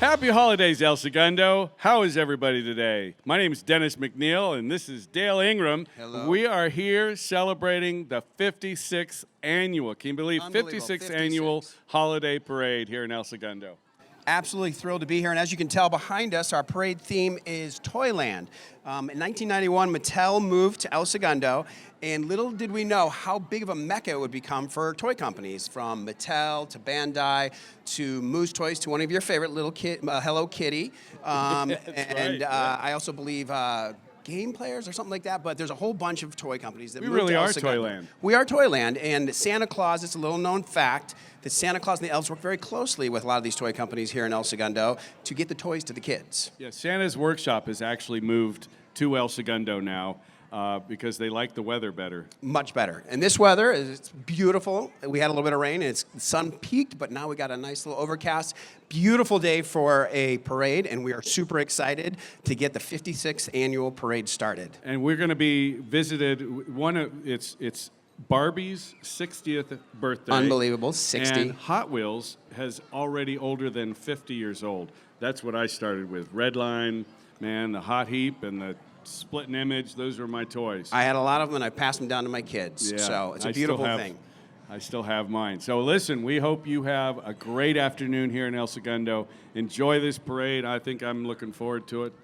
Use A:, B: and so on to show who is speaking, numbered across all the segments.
A: Happy holidays, El Segundo. How is everybody today? My name is Dennis McNeil, and this is Dale Ingram.
B: Hello.
A: We are here celebrating the 56th annual, can you believe, 56th annual holiday parade here in El Segundo.
B: Absolutely thrilled to be here. And as you can tell behind us, our parade theme is Toyland. In 1991, Mattel moved to El Segundo, and little did we know how big of a mecca it would become for toy companies, from Mattel to Bandai to Moose Toys to one of your favorite little Hello Kitty.
A: Right.
B: I also believe Game Players or something like that, but there's a whole bunch of toy companies that
A: We
B: moved
A: really
B: to El
A: are
B: Segundo.
A: Toyland.
B: We are Toyland, and Santa Claus, it's a little known fact that Santa Claus and the elves work very closely with a lot of these toy companies here in El Segundo to get the toys to the kids.
A: Yeah, Santa's Workshop has actually moved to El Segundo now because they like the weather better.
B: Much better. And this weather is beautiful. We had a little bit of rain, and the sun peaked, but now we got a nice little overcast. Beautiful day for a parade, and we are super excited to get the 56th annual parade started.
A: And we're going to be visited. It's Barbie's 60th birthday.
B: Unbelievable, 60.
A: And Hot Wheels has already older than 50 years old. That's what I started with. Redline, man, the Hot Heap, and the Split and Image. Those were my toys.
B: I had a lot of them, and I passed them down to my kids.
A: Yeah,
B: So it's a beautiful thing.
A: I still have mine. So listen, we hope you have a great afternoon here in El Segundo. Enjoy this parade. I think I'm looking forward to it.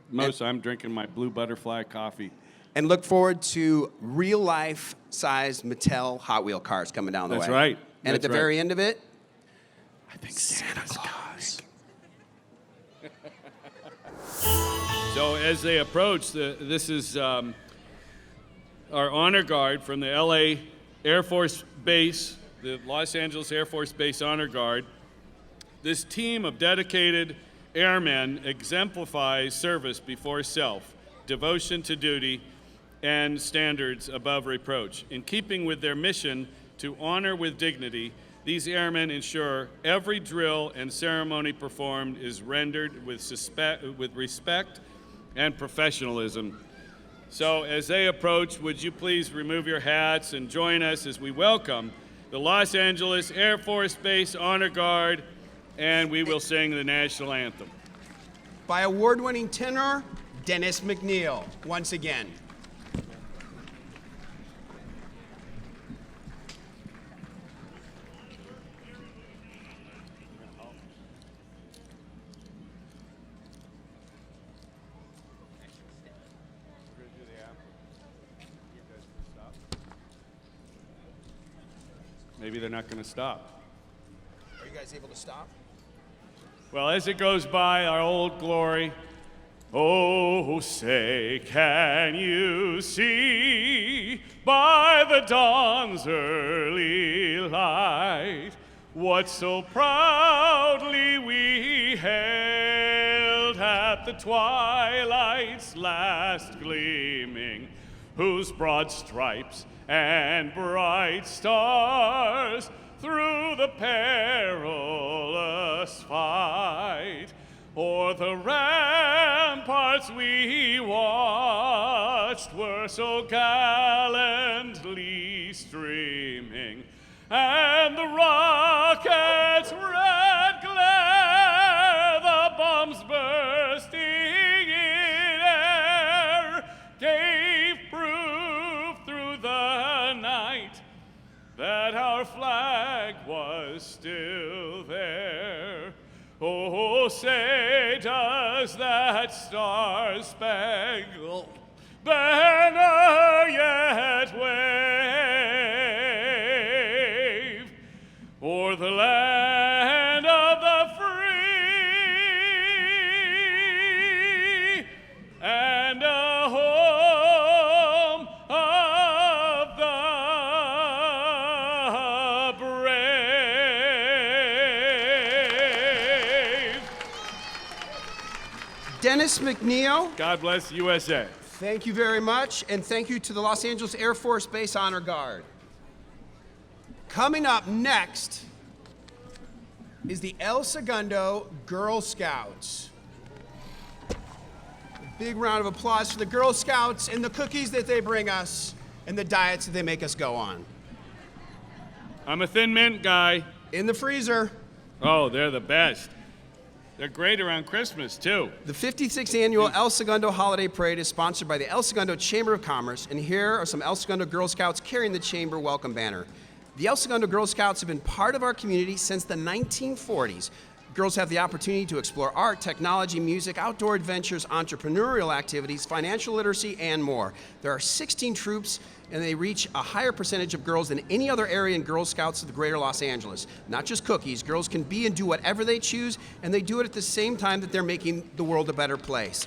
A: I'm drinking my Blue Butterfly coffee.
B: And look forward to real-life size Mattel Hot Wheel cars coming down the way.
A: That's right.
B: And at the very end of it,
A: I think
B: Santa Claus.
A: So as they approach, this is our honor guard from the LA Air Force Base, the Los Angeles Air Force Base Honor Guard. This team of dedicated airmen exemplifies service before self, devotion to duty, and standards above reproach. In keeping with their mission to honor with dignity, these airmen ensure every drill and ceremony performed is rendered with respect and professionalism. So as they approach, would you please remove your hats and join us as we welcome the Los Angeles Air Force Base Honor Guard, and we will sing the national anthem.
B: By award-winning tenor, Dennis McNeil, once again.
A: Maybe they're not going to stop.
B: Are you guys able to stop?
A: Well, as it goes by, our old glory. Oh, say, can you see by the dawn's early light what so proudly we hailed at the twilight's last gleaming, whose broad stripes and bright stars through the perilous fight o'er the ramparts we watched were so gallantly streaming, and the rockets' red glare, the bombs bursting in air, gave proof through the night that our flag was still there. Oh, say, does that star-spangled banner yet wave o'er the land of the free and a home of the brave?
B: Dennis McNeil.
A: God bless USA.
B: Thank you very much, and thank you to the Los Angeles Air Force Base Honor Guard. Coming up next is the El Segundo Girl Scouts. A big round of applause for the Girl Scouts and the cookies that they bring us and the diets that they make us go on.
A: I'm a Thin Mint guy.
B: In the freezer.
A: Oh, they're the best. They're great around Christmas, too.
B: The 56th annual El Segundo Holiday Parade is sponsored by the El Segundo Chamber of Commerce, and here are some El Segundo Girl Scouts carrying the Chamber welcome banner. The El Segundo Girl Scouts have been part of our community since the 1940s. Girls have the opportunity to explore art, technology, music, outdoor adventures, entrepreneurial activities, financial literacy, and more. There are 16 troops, and they reach a higher percentage of girls than any other area in Girl Scouts of the greater Los Angeles. Not just cookies, girls can be and do whatever they choose, and they do it at the same time that they're making the world a better place.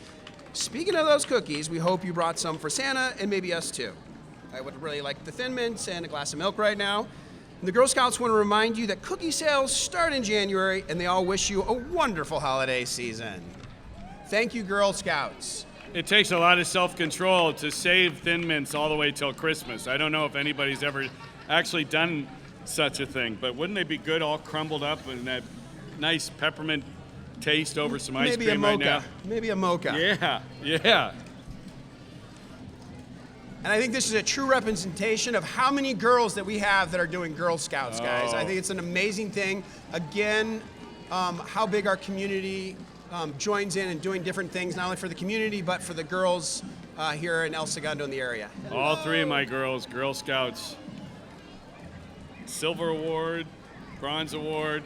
B: Speaking of those cookies, we hope you brought some for Santa and maybe us too. I would really like the Thin Mints and a glass of milk right now. And the Girl Scouts want to remind you that cookie sales start in January, and they all wish you a wonderful holiday season. Thank you, Girl Scouts.
A: It takes a lot of self-control to save Thin Mints all the way till Christmas. I don't know if anybody's ever actually done such a thing, but wouldn't they be good all crumbled up and that nice peppermint taste over some ice
B: Maybe a
A: cream
B: mocha.
A: right now?
B: Maybe a mocha.
A: Yeah.
B: And I think this is a true representation of how many girls that we have that are doing Girl Scouts, guys. I think it's an amazing thing. Again, how big our community joins in and doing different things, not only for the community, but for the girls here in El Segundo in the area.
A: All three of my girls, Girl Scouts. Silver Award, Bronze Award.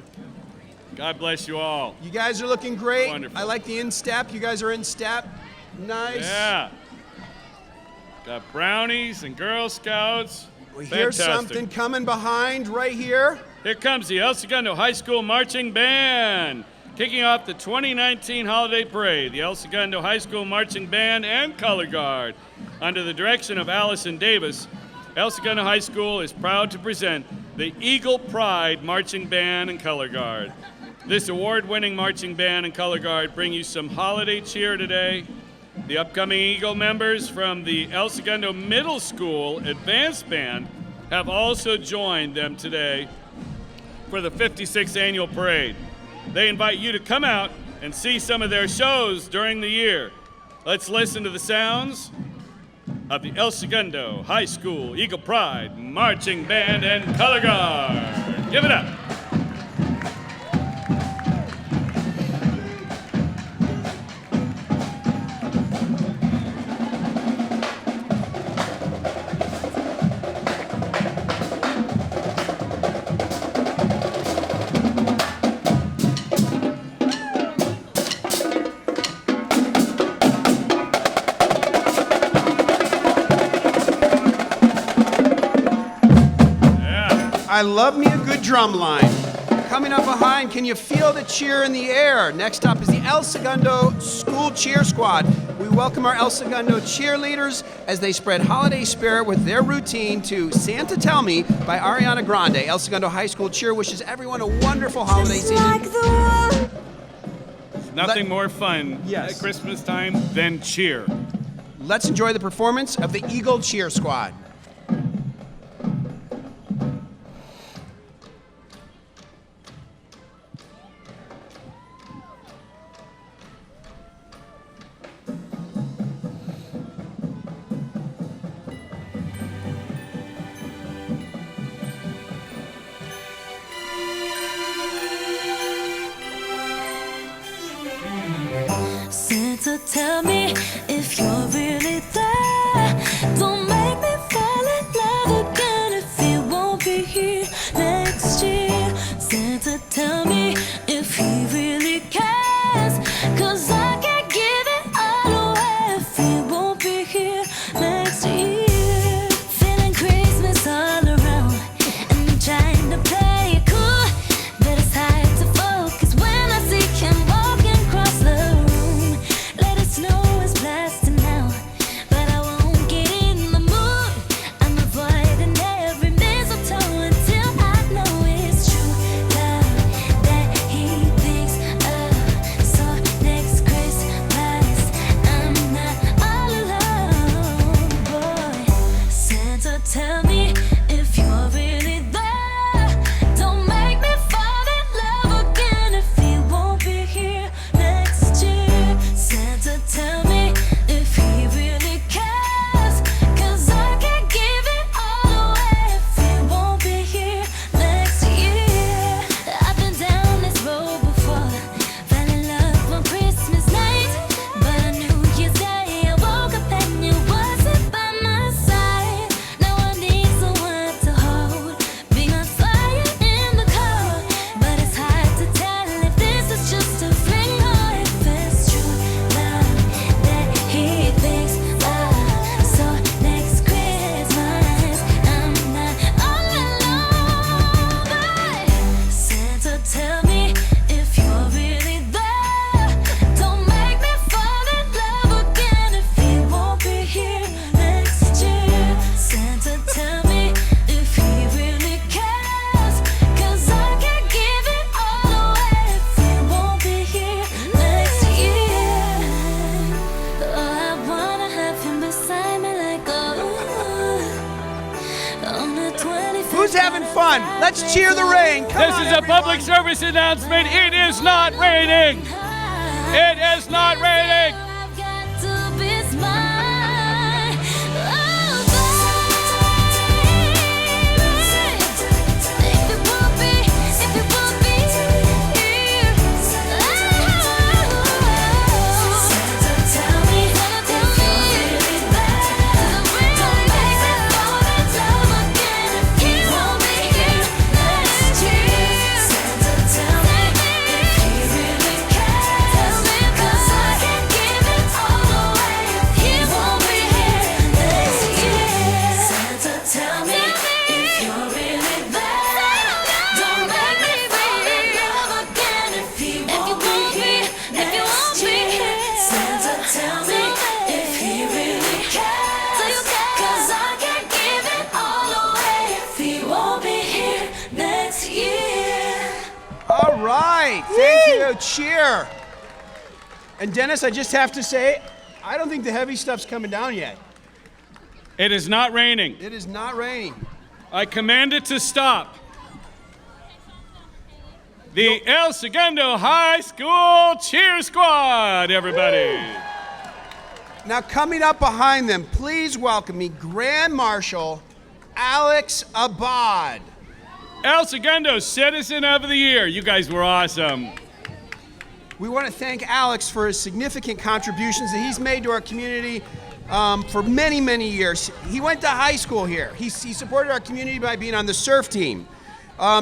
A: God bless you all.
B: You guys are looking great.
A: Wonderful.
B: I like the in-step. You guys are in step. Nice.
A: Yeah. Got brownies and Girl Scouts.
B: We hear
A: Fantastic.
B: something coming behind right here.
A: Here comes the El Segundo High School Marching Band. Kicking off the 2019 Holiday Parade, the El Segundo High School Marching Band and Color Guard, under the direction of Allison Davis, El Segundo High School is proud to present the Eagle Pride Marching Band and Color Guard. This award-winning marching band and color guard bring you some holiday cheer today. The upcoming Eagle members from the El Segundo Middle School Advanced Band have also joined them today for the 56th annual parade. They invite you to come out and see some of their shows during the year. Let's listen to the sounds of the El Segundo High School Eagle Pride Marching Band and Color Guard. Give it up.
B: I love me a good drum line. Coming up behind, can you feel the cheer in the air? Next up is the El Segundo School Cheer Squad. We welcome our El Segundo cheerleaders as they spread holiday spirit with their routine to Santa Tell Me by Ariana Grande. El Segundo High School Cheer wishes everyone a wonderful holiday season.
A: Nothing more fun
B: Yes.
A: at Christmas time than cheer.
B: Let's enjoy the performance of the Eagle Cheer Squad.
C: Santa, tell me if you're really there. Don't make me fall in love again if you won't be here next year. Santa, tell me if he really cares, 'cause I can't give it all away if he won't be here next year. Feeling Christmas all around, and I'm trying to play it cool, but it's hard to focus when I see him walking across the room. Let it snow is blasting now,
B: on, let's cheer the rain. Come
A: This
B: on,
A: is a
B: everyone.
A: public service announcement. It is not raining. It is not raining.
C: I've got to be smart. Oh, baby, if it won't be here, Santa, tell me if you're really bad. Don't make me fall in love again if he won't be here next year. Santa, tell me if he really cares. Cause I can't give it all away if he won't be here next year. Santa, tell me if you're really bad. Don't make me fall in love again if he won't be here next year. Santa, tell me if he really cares. Cause I can't give it all away if he won't be here next year.
B: All right, thank you. Cheer. And Dennis, I just have to say, I don't think the heavy stuff's coming down yet.
A: It is not raining.
B: It is not raining.
A: I command it to stop. The El Segundo High School Cheer Squad, everybody.
B: Now, coming up behind them, please welcome me, Grand Marshal Alex Abad.
A: El Segundo Citizen of the Year. You guys were awesome.
B: We want to thank Alex for his significant contributions that he's made to our community for many, many years. He went to high school here. He supported our community by being on the surf team.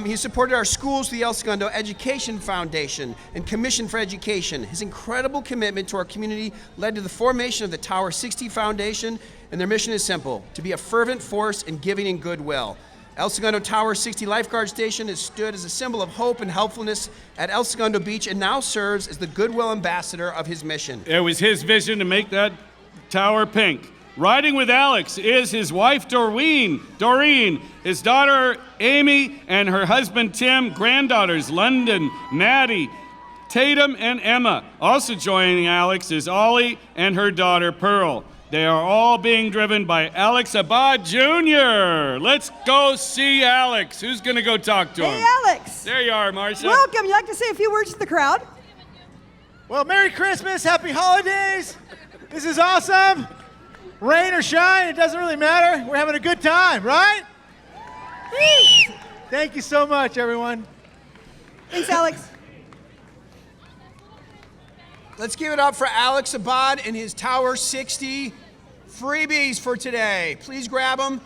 B: He supported our schools, the El Segundo Education Foundation and Commission for Education. His incredible commitment to our community led to the formation of the Tower 60 Foundation, and their mission is simple: to be a fervent force in giving and goodwill. El Segundo Tower 60 Lifeguard Station has stood as a symbol of hope and helpfulness at El Segundo Beach and now serves as the goodwill ambassador of his mission.
A: It was his vision to make that tower pink. Riding with Alex is his wife Doreen, his daughter Amy, and her husband Tim, granddaughters London, Maddie, Tatum, and Emma. Also joining Alex is Ollie and her daughter Pearl. They are all being driven by Alex Abad Jr. Let's go see Alex. Who's going to go talk to him?
D: Hey, Alex.
A: There you are, Marcia.
D: Welcome. You like to say a few words to the crowd?
E: Well, Merry Christmas, Happy Holidays. This is awesome. Rain or shine, it doesn't really matter. We're having a good time, right? Thank you so much, everyone.
D: Thanks, Alex.
B: Let's give it up for Alex Abad and his Tower 60 freebies for today. Please grab them.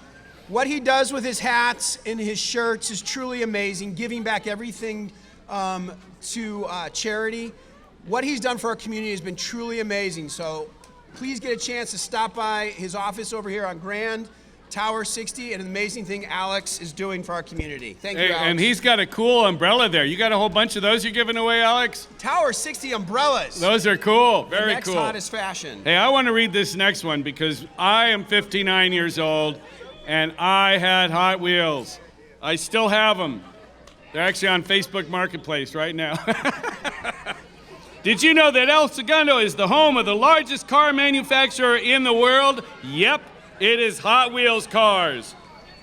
B: What he does with his hats and his shirts is truly amazing, giving back everything to charity. What he's done for our community has been truly amazing. So please get a chance to stop by his office over here on Grand, Tower 60, and an amazing thing Alex is doing for our community. Thank you,
A: Hey,
B: Alex.
A: and he's got a cool umbrella there. You got a whole bunch of those you're giving away, Alex?
B: Tower 60 umbrellas.
A: Those are cool.
B: The
A: Very
B: next
A: cool.
B: hottest fashion.
A: Hey, I want to read this next one because I am 59 years old and I had Hot Wheels. I still have them. They're actually on Facebook Marketplace right now. Did you know that El Segundo is the home of the largest car manufacturer in the world? Yep, it is Hot Wheels cars.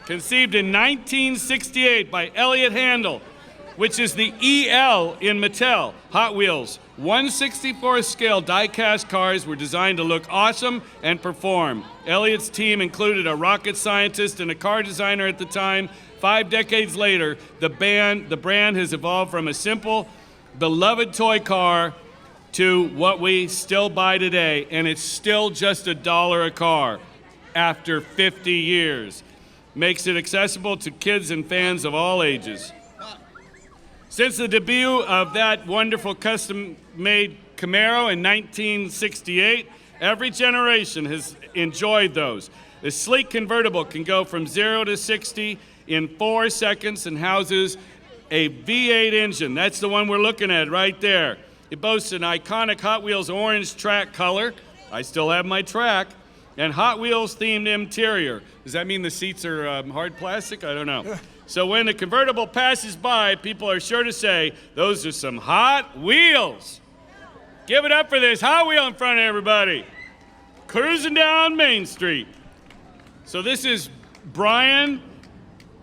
A: Conceived in 1968 by Elliott Handel, which is the EL in Mattel. Hot Wheels 1/64th scale die-cast cars were designed to look awesome and perform. Elliott's team included a rocket scientist and a car designer at the time. 5 decades later, the brand has evolved from a simple, beloved toy car to what we still buy today, and it's still just $1 a car after 50 years. Makes it accessible to kids and fans of all ages. Since the debut of that wonderful custom-made Camaro in 1968, every generation has enjoyed those. The sleek convertible can go from 0 to 60 in 4 seconds and houses a V8 engine. That's the one we're looking at right there. It boasts an iconic Hot Wheels orange track color. I still have my track. And Hot Wheels themed interior. Does that mean the seats are hard plastic? I don't know. So when the convertible passes by, people are sure to say, those are some Hot Wheels. Give it up for this Hot Wheel in front of everybody. Cruising down Main Street. So this is Brian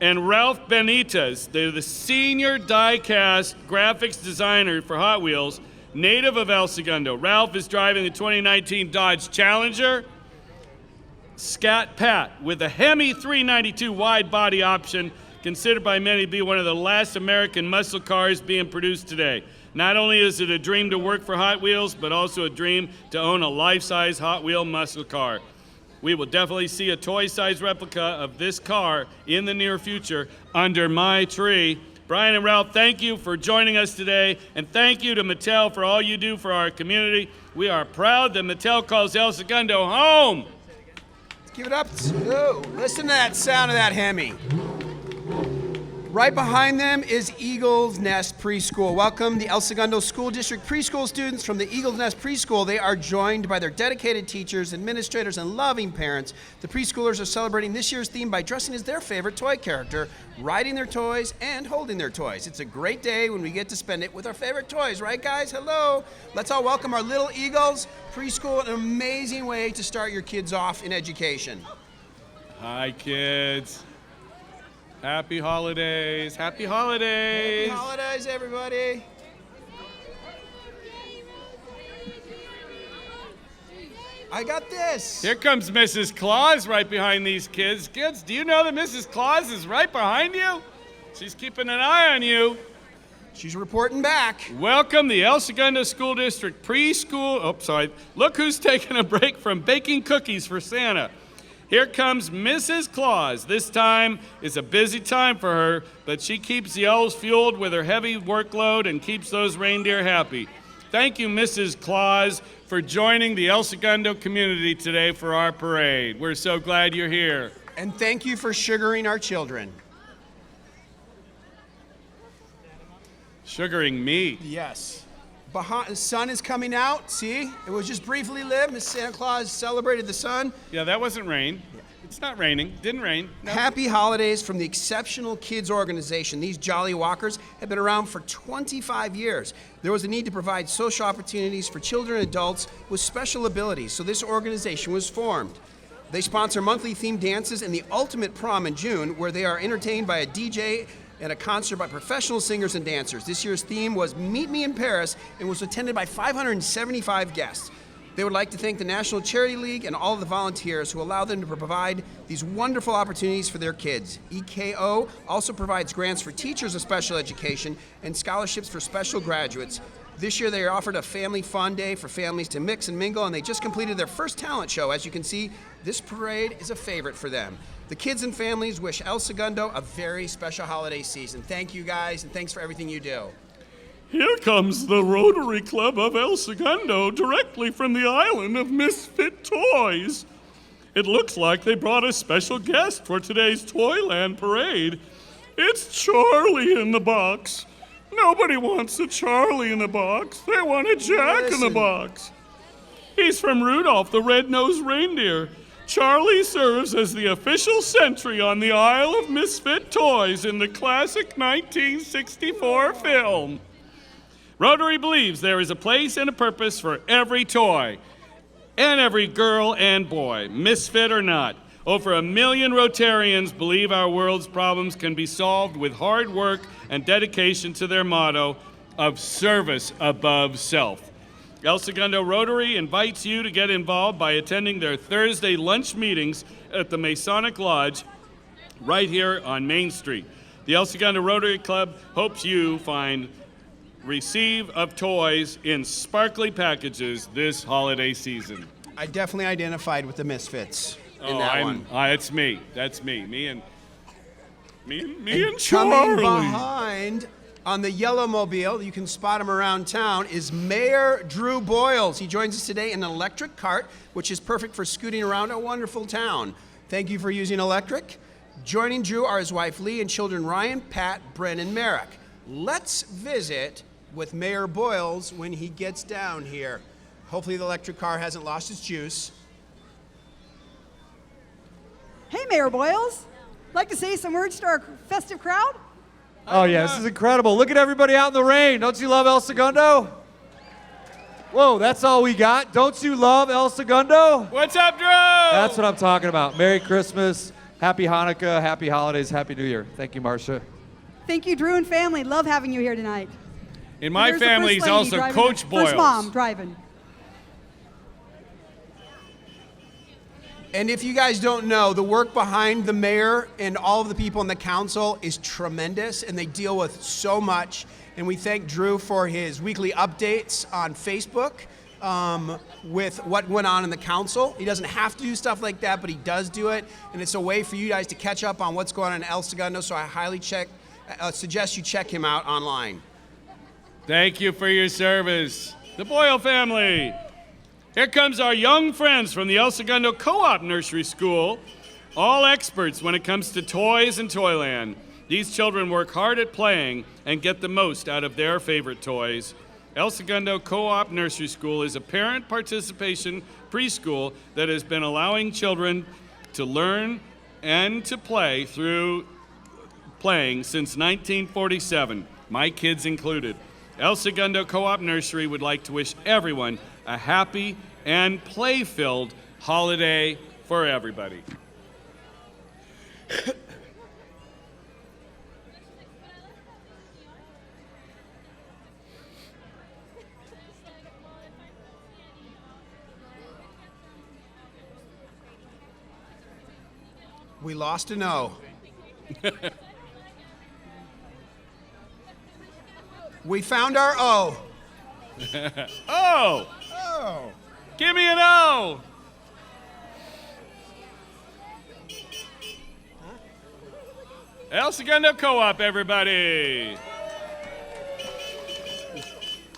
A: and Ralph Benitez. They're the senior die-cast graphics designer for Hot Wheels, native of El Segundo. Ralph is driving the 2019 Dodge Challenger Scat Pat with a Hemi 392 wide body option, considered by many to be one of the last American muscle cars being produced today. Not only is it a dream to work for Hot Wheels, but also a dream to own a life-size Hot Wheel muscle car. We will definitely see a toy-sized replica of this car in the near future under my tree. Brian and Ralph, thank you for joining us today, and thank you to Mattel for all you do for our community. We are proud that Mattel calls El Segundo home.
B: Let's give it up. Ooh, listen to that sound of that Hemi. Right behind them is Eagle's Nest Preschool. Welcome the El Segundo School District preschool students from the Eagle's Nest Preschool. They are joined by their dedicated teachers, administrators, and loving parents. The preschoolers are celebrating this year's theme by dressing as their favorite toy character, riding their toys, and holding their toys. It's a great day when we get to spend it with our favorite toys, right guys? Hello. Let's all welcome our little Eagles. Preschool, an amazing way to start your kids off in education.
A: Hi, kids. Happy holidays. Happy holidays.
B: Happy holidays, everybody. I got this.
A: Here comes Mrs. Claus right behind these kids. Kids, do you know that Mrs. Claus is right behind you? She's keeping an eye on you.
B: She's reporting back.
A: Welcome the El Segundo School District preschool. Oh, sorry. Look who's taking a break from baking cookies for Santa. Here comes Mrs. Claus. This time is a busy time for her, but she keeps the elves fueled with her heavy workload and keeps those reindeer happy. Thank you, Mrs. Claus, for joining the El Segundo community today for our parade. We're so glad you're here.
B: And thank you for sugaring our children.
A: Sugaring me.
B: Yes. The sun is coming out. See? It was just briefly lit. Miss Santa Claus celebrated the sun.
A: Yeah, that wasn't rain. It's not raining. Didn't rain. No.
B: Happy holidays from the Exceptional Kids Organization. These Jolly Walkers have been around for 25 years. There was a need to provide social opportunities for children and adults with special abilities, so this organization was formed. They sponsor monthly themed dances and the ultimate prom in June, where they are entertained by a DJ and a concert by professional singers and dancers. This year's theme was Meet Me in Paris and was attended by 575 guests. They would like to thank the National Charity League and all of the volunteers who allow them to provide these wonderful opportunities for their kids. EKO also provides grants for teachers of special education and scholarships for special graduates. This year they offered a family fun day for families to mix and mingle, and they just completed their first talent show. As you can see, this parade is a favorite for them. The kids and families wish El Segundo a very special holiday season. Thank you guys, and thanks for everything you do.
A: Here comes the Rotary Club of El Segundo, directly from the island of Misfit Toys. It looks like they brought a special guest for today's Toyland parade. It's Charlie in the box. Nobody wants a Charlie in the box. They want a Jack in the box. He's from Rudolph the Red-Nosed Reindeer. Charlie serves as the official sentry on the Isle of Misfit Toys in the classic 1964 film. Rotary believes there is a place and a purpose for every toy, and every girl and boy, misfit or not. Over 1 million Rotarians believe our world's problems can be solved with hard work and dedication to their motto of service above self. El Segundo Rotary invites you to get involved by attending their Thursday lunch meetings at the Masonic Lodge right here on Main Street. The El Segundo Rotary Club hopes you find receive of toys in sparkly packages this holiday season.
B: I definitely identified with the Misfits in that one.
A: It's me. That's me. Me and
B: Coming
A: Charlie.
B: behind on the yellow mobile, you can spot him around town, is Mayor Drew Boyles. He joins us today in an electric cart, which is perfect for scooting around a wonderful town. Thank you for using electric. Joining Drew are his wife Lee and children Ryan, Pat, Bren, and Merrick. Let's visit with Mayor Boyles when he gets down here. Hopefully the electric car hasn't lost its juice.
D: Hey, Mayor Boyles. Like to say some words to our festive crowd?
F: Oh, yeah, this is incredible. Look at everybody out in the rain. Don't you love El Segundo? Whoa, that's all we got. Don't you love El Segundo?
A: What's up, Drew?
F: That's what I'm talking about. Merry Christmas Happy Hanukkah, happy holidays, happy New Year. Thank you, Marcia.
D: Thank you, Drew and family. Love having you here tonight.
A: In my
D: There's the
A: family,
D: first
A: he's
D: lady
A: also
D: driving
A: Coach
D: the-
A: Boyles.
D: First mom driving.
B: And if you guys don't know, the work behind the mayor and all of the people in the council is tremendous, and they deal with so much. And we thank Drew for his weekly updates on Facebook with what went on in the council. He doesn't have to do stuff like that, but he does do it, and it's a way for you guys to catch up on what's going on in El Segundo. So I highly suggest you check him out online.
A: Thank you for your service. The Boyle family. Here comes our young friends from the El Segundo Co-op Nursery School, all experts when it comes to toys and Toyland. These children work hard at playing and get the most out of their favorite toys. El Segundo Co-op Nursery School is a parent participation preschool that has been allowing children to learn and to play through playing since 1947, my kids included. El Segundo Co-op Nursery would like to wish everyone a happy and play-filled holiday for everybody.
B: We lost an O. We found our O.
A: Oh!
B: Oh.
A: Give me an O! El Segundo Co-op, everybody!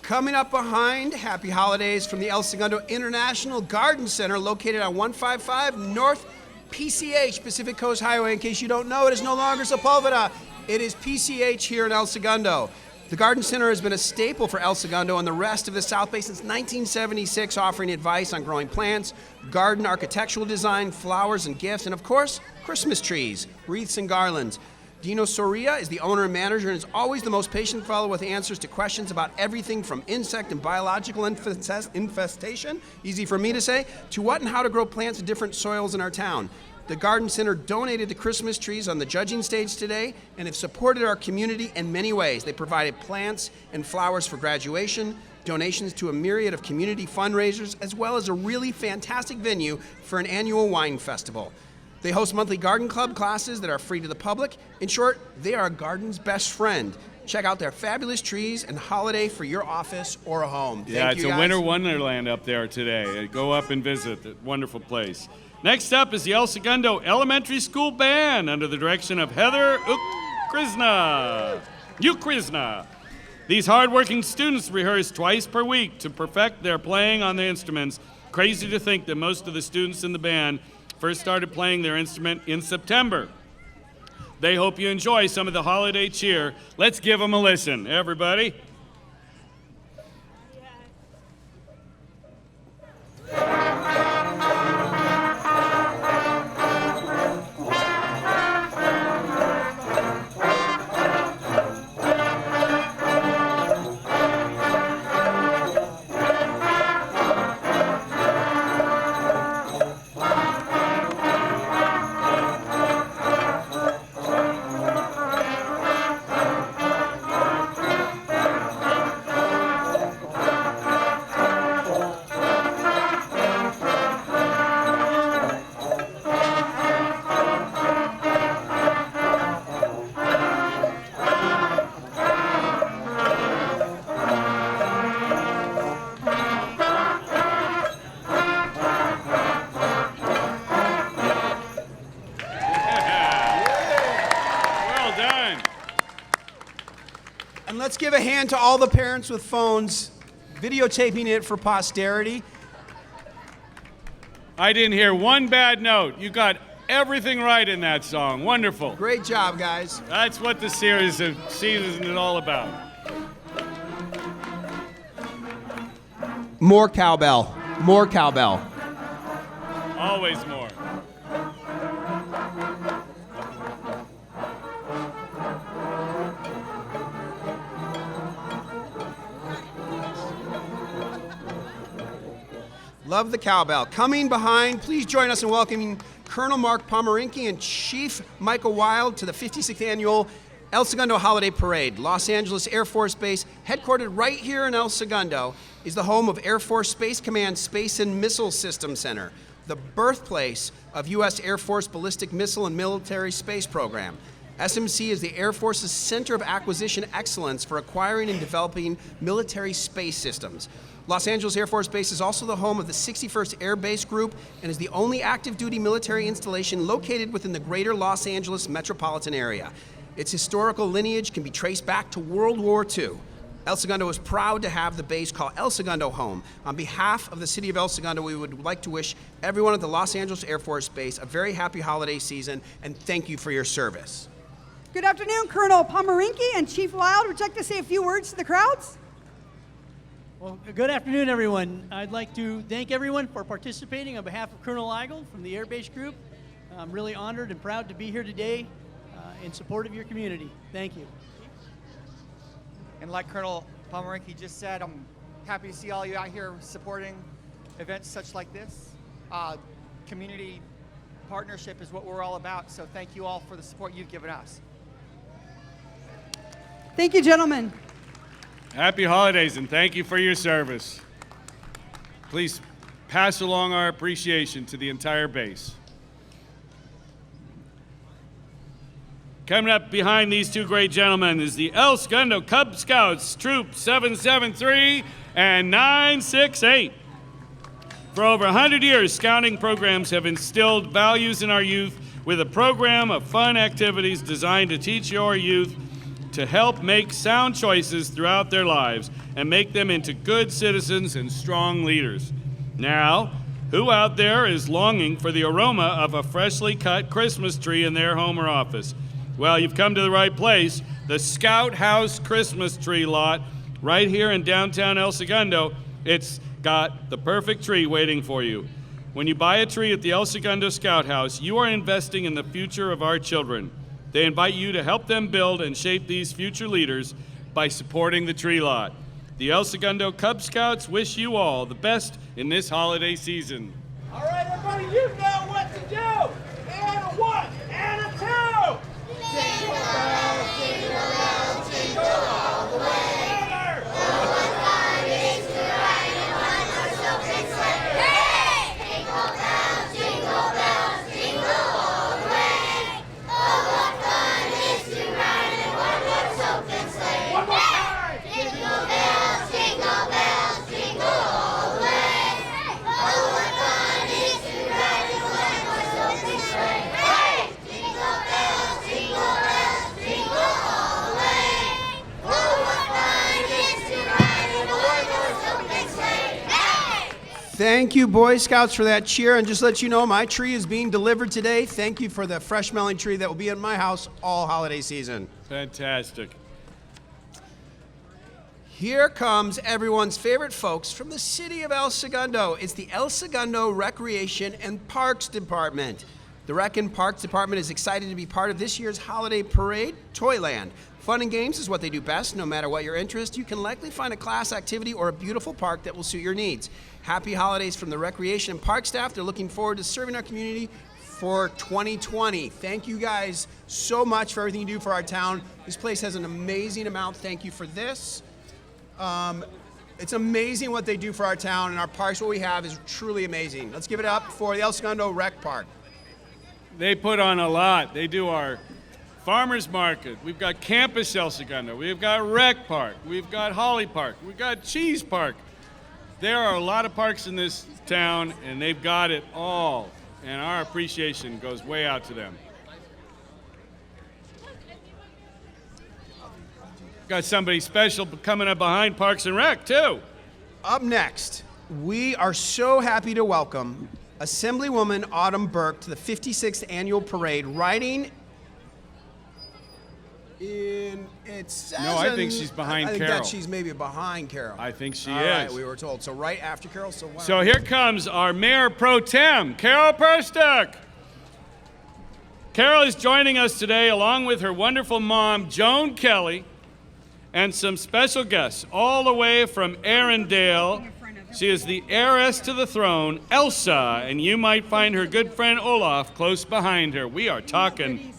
B: Coming up behind, happy holidays from the El Segundo International Garden Center located on 155 North PCH, Pacific Coast Highway. In case you don't know, it is no longer Sepulveda. It is PCH here in El Segundo. The Garden Center has been a staple for El Segundo and the rest of the South Bay since 1976, offering advice on growing plants, garden architectural design, flowers and gifts, and of course, Christmas trees, wreaths and garlands. Dino Soria is the owner and manager and is always the most patient fellow with answers to questions about everything from insect and biological infestation, easy for me to say, to what and how to grow plants in different soils in our town. The Garden Center donated the Christmas trees on the judging stage today and have supported our community in many ways. They provided plants and flowers for graduation, donations to a myriad of community fundraisers, as well as a really fantastic venue for an annual wine festival. They host monthly garden club classes that are free to the public. In short, they are a garden's best friend. Check out their fabulous trees and holiday for your office or a home.
A: Yeah,
B: Thank
A: it's
B: you,
A: a
B: guys.
A: winter wonderland up there today. Go up and visit. A wonderful place. Next up is the El Segundo Elementary School Band under the direction of Heather Ukrizna. These hardworking students rehearse twice per week to perfect their playing on the instruments. Crazy to think that most of the students in the band first started playing their instrument in September. They hope you enjoy some of the holiday cheer. Let's give them a listen, everybody. And let's give a hand to all the parents with phones videotaping it for posterity. I didn't hear one bad note. You got everything right in that song. Wonderful.
B: Great job, guys.
A: That's what the series of season is all about.
B: More cowbell. More cowbell.
A: Always more.
B: Love the cowbell. Coming behind, please join us in welcoming Colonel Mark Pomeranke and Chief Michael Wild to the 56th Annual El Segundo Holiday Parade. Los Angeles Air Force Base, headquartered right here in El Segundo, is the home of Air Force Space Command Space and Missile System Center, the birthplace of U.S. Air Force Ballistic Missile and Military Space Program. SMC is the Air Force's center of acquisition excellence for acquiring and developing military space systems. Los Angeles Air Force Base is also the home of the 61st Air Base Group and is the only active duty military installation located within the greater Los Angeles metropolitan area. Its historical lineage can be traced back to World War II. El Segundo is proud to have the base call El Segundo home. On behalf of the city of El Segundo, we would like to wish everyone at the Los Angeles Air Force Base a very happy holiday season and thank you for your service.
D: Good afternoon, Colonel Pomeranke and Chief Wild. Would you like to say a few words to the crowds?
G: Well, good afternoon, everyone. I'd like to thank everyone for participating on behalf of Colonel Eigel from the Air Base Group. I'm really honored and proud to be here today in support of your community. Thank you.
H: And like Colonel Pomeranke just said, I'm happy to see all you out here supporting events such like this. Community partnership is what we're all about, so thank you all for the support you've given us.
D: Thank you, gentlemen.
A: Happy holidays and thank you for your service. Please pass along our appreciation to the entire base. Coming up behind these two great gentlemen is the El Segundo Cub Scouts, Troop 773 and 968. For over 100 years, scouting programs have instilled values in our youth with a program of fun activities designed to teach your youth to help make sound choices throughout their lives and make them into good citizens and strong leaders. Now, who out there is longing for the aroma of a freshly cut Christmas tree in their home or office? Well, you've come to the right place. The Scout House Christmas tree lot right here in downtown El Segundo. It's got the perfect tree waiting for you. When you buy a tree at the El Segundo Scout House, you are investing in the future of our children. They invite you to help them build and shape these future leaders by supporting the tree lot. The El Segundo Cub Scouts wish you all the best in this holiday season.
E: All right, everybody, you know what to do. And a one, and a two. Jingle bells, jingle bells, jingle all the way.
C: What fun it is to ride in one horse open sleigh. Hey! Jingle bells, jingle all the way. Oh, what fun it is to ride in one horse open sleigh.
E: One more time.
C: Jingle bells, jingle all the way. Oh, what fun it is to ride in one horse open sleigh. Hey! Jingle bells, jingle all the way. Oh, what fun it is to ride in one horse open sleigh. Hey!
B: Thank you, Boy Scouts, for that cheer. And just to let you know, my tree is being delivered today. Thank you for the fresh smelling tree that will be in my house all holiday season.
A: Fantastic.
B: Here comes everyone's favorite folks from the city of El Segundo. It's the El Segundo Recreation and Parks Department. The Rec and Parks Department is excited to be part of this year's holiday parade, Toyland. Fun and games is what they do best. No matter what your interest, you can likely find a class activity or a beautiful park that will suit your needs. Happy holidays from the Recreation and Park staff. They're looking forward to serving our community for 2020. Thank you guys so much for everything you do for our town. This place has an amazing amount. Thank you for this. It's amazing what they do for our town, and our parks, what we have, is truly amazing. Let's give it up for the El Segundo Rec Park.
A: They put on a lot. They do our farmers market. We've got Campus El Segundo. We've got Rec Park. We've got Holly Park. We've got Cheese Park. There are a lot of parks in this town, and they've got it all. And our appreciation goes way out to them. Got somebody special coming up behind Parks and Rec, too.
B: Up next, we are so happy to welcome Assemblywoman Autumn Burke to the 56th Annual Parade, riding in, it says...
A: No, I think she's behind
B: I think
A: Carol.
B: that she's maybe behind Carol.
A: I think she
B: All
A: is.
B: right, we were told. So right after Carol, so why
A: So here comes our Mayor Pro Tem, Carol Perstick. Carol is joining us today along with her wonderful mom, Joan Kelly, and some special guests all the way from Arendelle. She is the heiress to the throne, Elsa, and you might find her good friend Olaf close behind her. We are talking.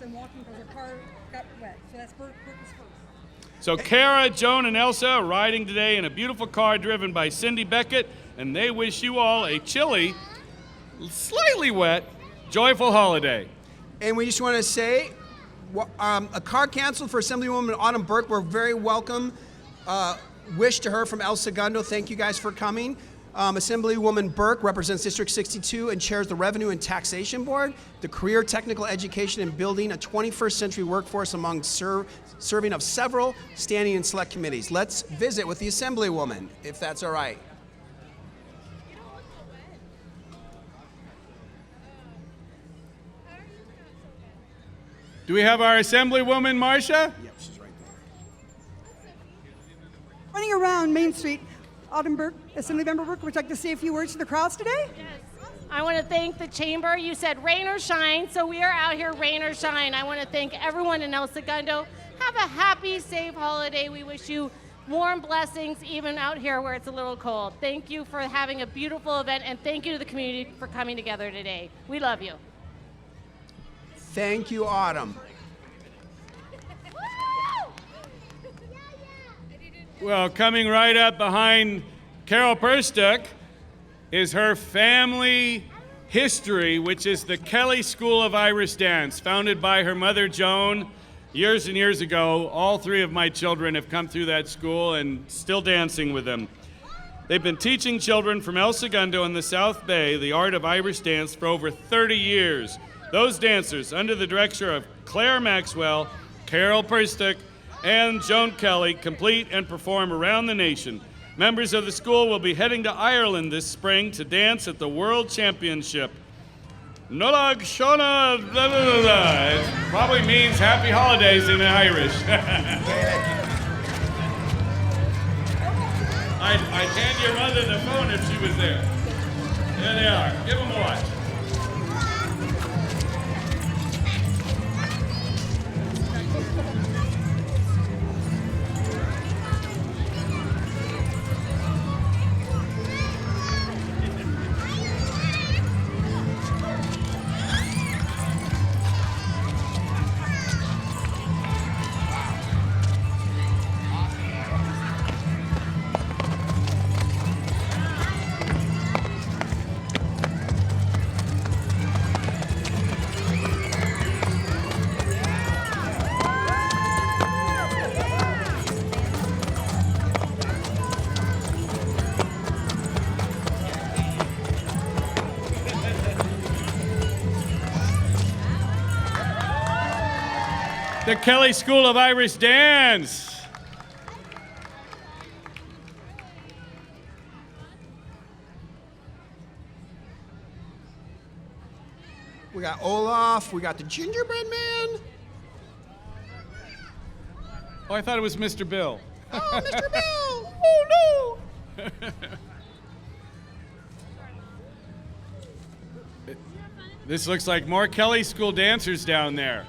A: So Kara, Joan, and Elsa are riding today in a beautiful car driven by Cindy Beckett, and they wish you all a chilly, slightly wet, joyful holiday.
B: And we just want to say, a car canceled for Assemblywoman Autumn Burke. We're very welcome. Wish to her from El Segundo. Thank you guys for coming. Assemblywoman Burke represents District 62 and chairs the Revenue and Taxation Board, the Career Technical Education and Building a 21st Century Workforce among serving of several standing and select committees. Let's visit with the Assemblywoman, if that's all right.
A: Do we have our Assemblywoman, Marcia?
B: Yep, she's right there.
D: Running around Main Street, Autumn Burke, Assemblymember Burke, would you like to say a few words to the crowds today?
I: Yes. I want to thank the chamber. You said rain or shine, so we are out here rain or shine. I want to thank everyone in El Segundo. Have a happy, safe holiday. We wish you warm blessings, even out here where it's a little cold. Thank you for having a beautiful event, and thank you to the community for coming together today. We love you.
B: Thank you, Autumn.
A: Well, coming right up behind Carol Perstuck is her family history, which is the Kelly School of Irish Dance, founded by her mother, Joan, years and years ago. All three of my children have come through that school and still dancing with them. They've been teaching children from El Segundo in the South Bay the art of Irish dance for over 30 years. Those dancers, under the direction of Claire Maxwell, Carol Perstuck, and Joan Kelly, complete and perform around the nation. Members of the school will be heading to Ireland this spring to dance at the World Championship. Nolag Shona, blah, blah, blah, blah. It probably means happy holidays in Irish. I'd hand your mother the phone if she was there. There they are. Give them a watch. The Kelly School of Irish Dance.
B: We got Olaf, we got the gingerbread man.
A: Oh, I thought it was Mr. Bill.
B: Oh, Mr. Bill!
A: Oh, no! This looks like more Kelly School dancers down there.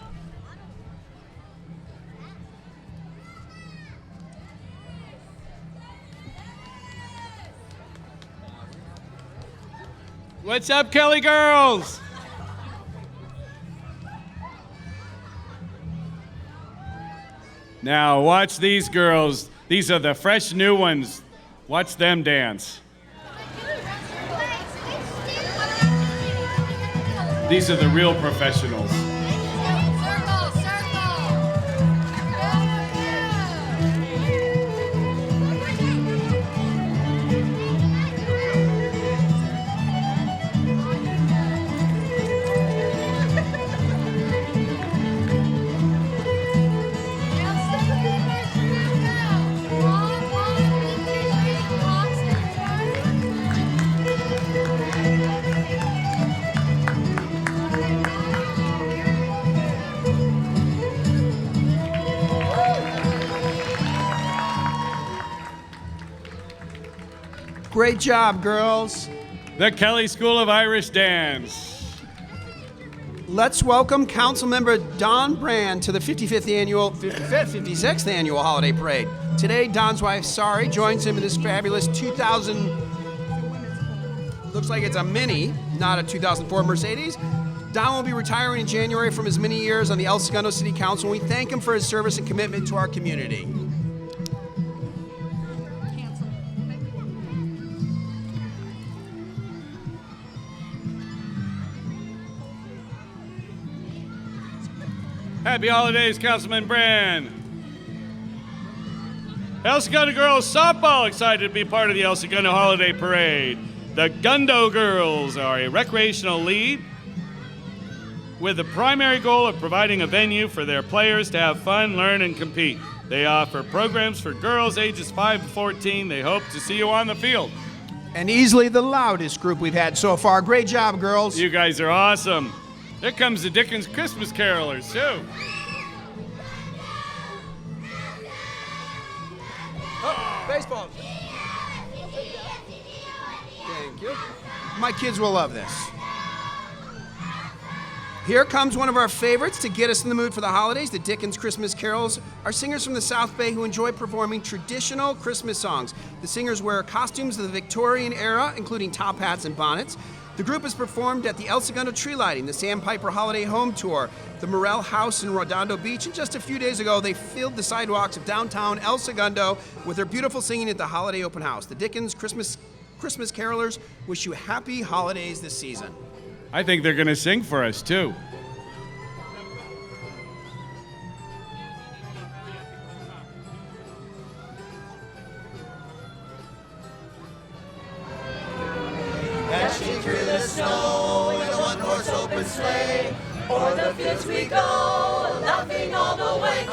A: What's up, Kelly girls? Now, watch these girls. These are the fresh new ones. Watch them dance. These are the real professionals.
B: Great job, girls.
A: The Kelly School of Irish Dance.
B: Let's welcome Councilmember Don Brand to the 56th annual holiday parade. Today, Don's wife, Sari, joins him in this fabulous 2000 Looks like it's a Mini, not a 2004 Mercedes. Don will be retiring in January from his many years on the El Segundo City Council. We thank him for his service and commitment to our community.
A: Happy holidays, Councilman Brand. El Segundo Girls Softball excited to be part of the El Segundo Holiday Parade. The Gundo Girls are a recreational league with the primary goal of providing a venue for their players to have fun, learn, and compete. They offer programs for girls ages 5 to 14. They hope to see you on the field.
B: And easily the loudest group we've had so far. Great job, girls.
A: You guys are awesome. Here comes the Dickens Christmas Carolers, too.
B: Oh, baseball. Thank you. My kids will love this. Here comes one of our favorites to get us in the mood for the holidays. The Dickens Christmas Carols are singers from the South Bay who enjoy performing traditional Christmas songs. The singers wear costumes of the Victorian era, including top hats and bonnets. The group has performed at the El Segundo Tree Lighting, the Sandpiper Holiday Home Tour, the Morel House in Redondo Beach, and just a few days ago, they filled the sidewalks of downtown El Segundo with their beautiful singing at the Holiday Open House. The Dickens Christmas Carolers wish you happy holidays this season.
A: I think they're going to sing for us, too.
E: Dashing through the snow in a one-horse open sleigh. O'er the fields we go, laughing all the way.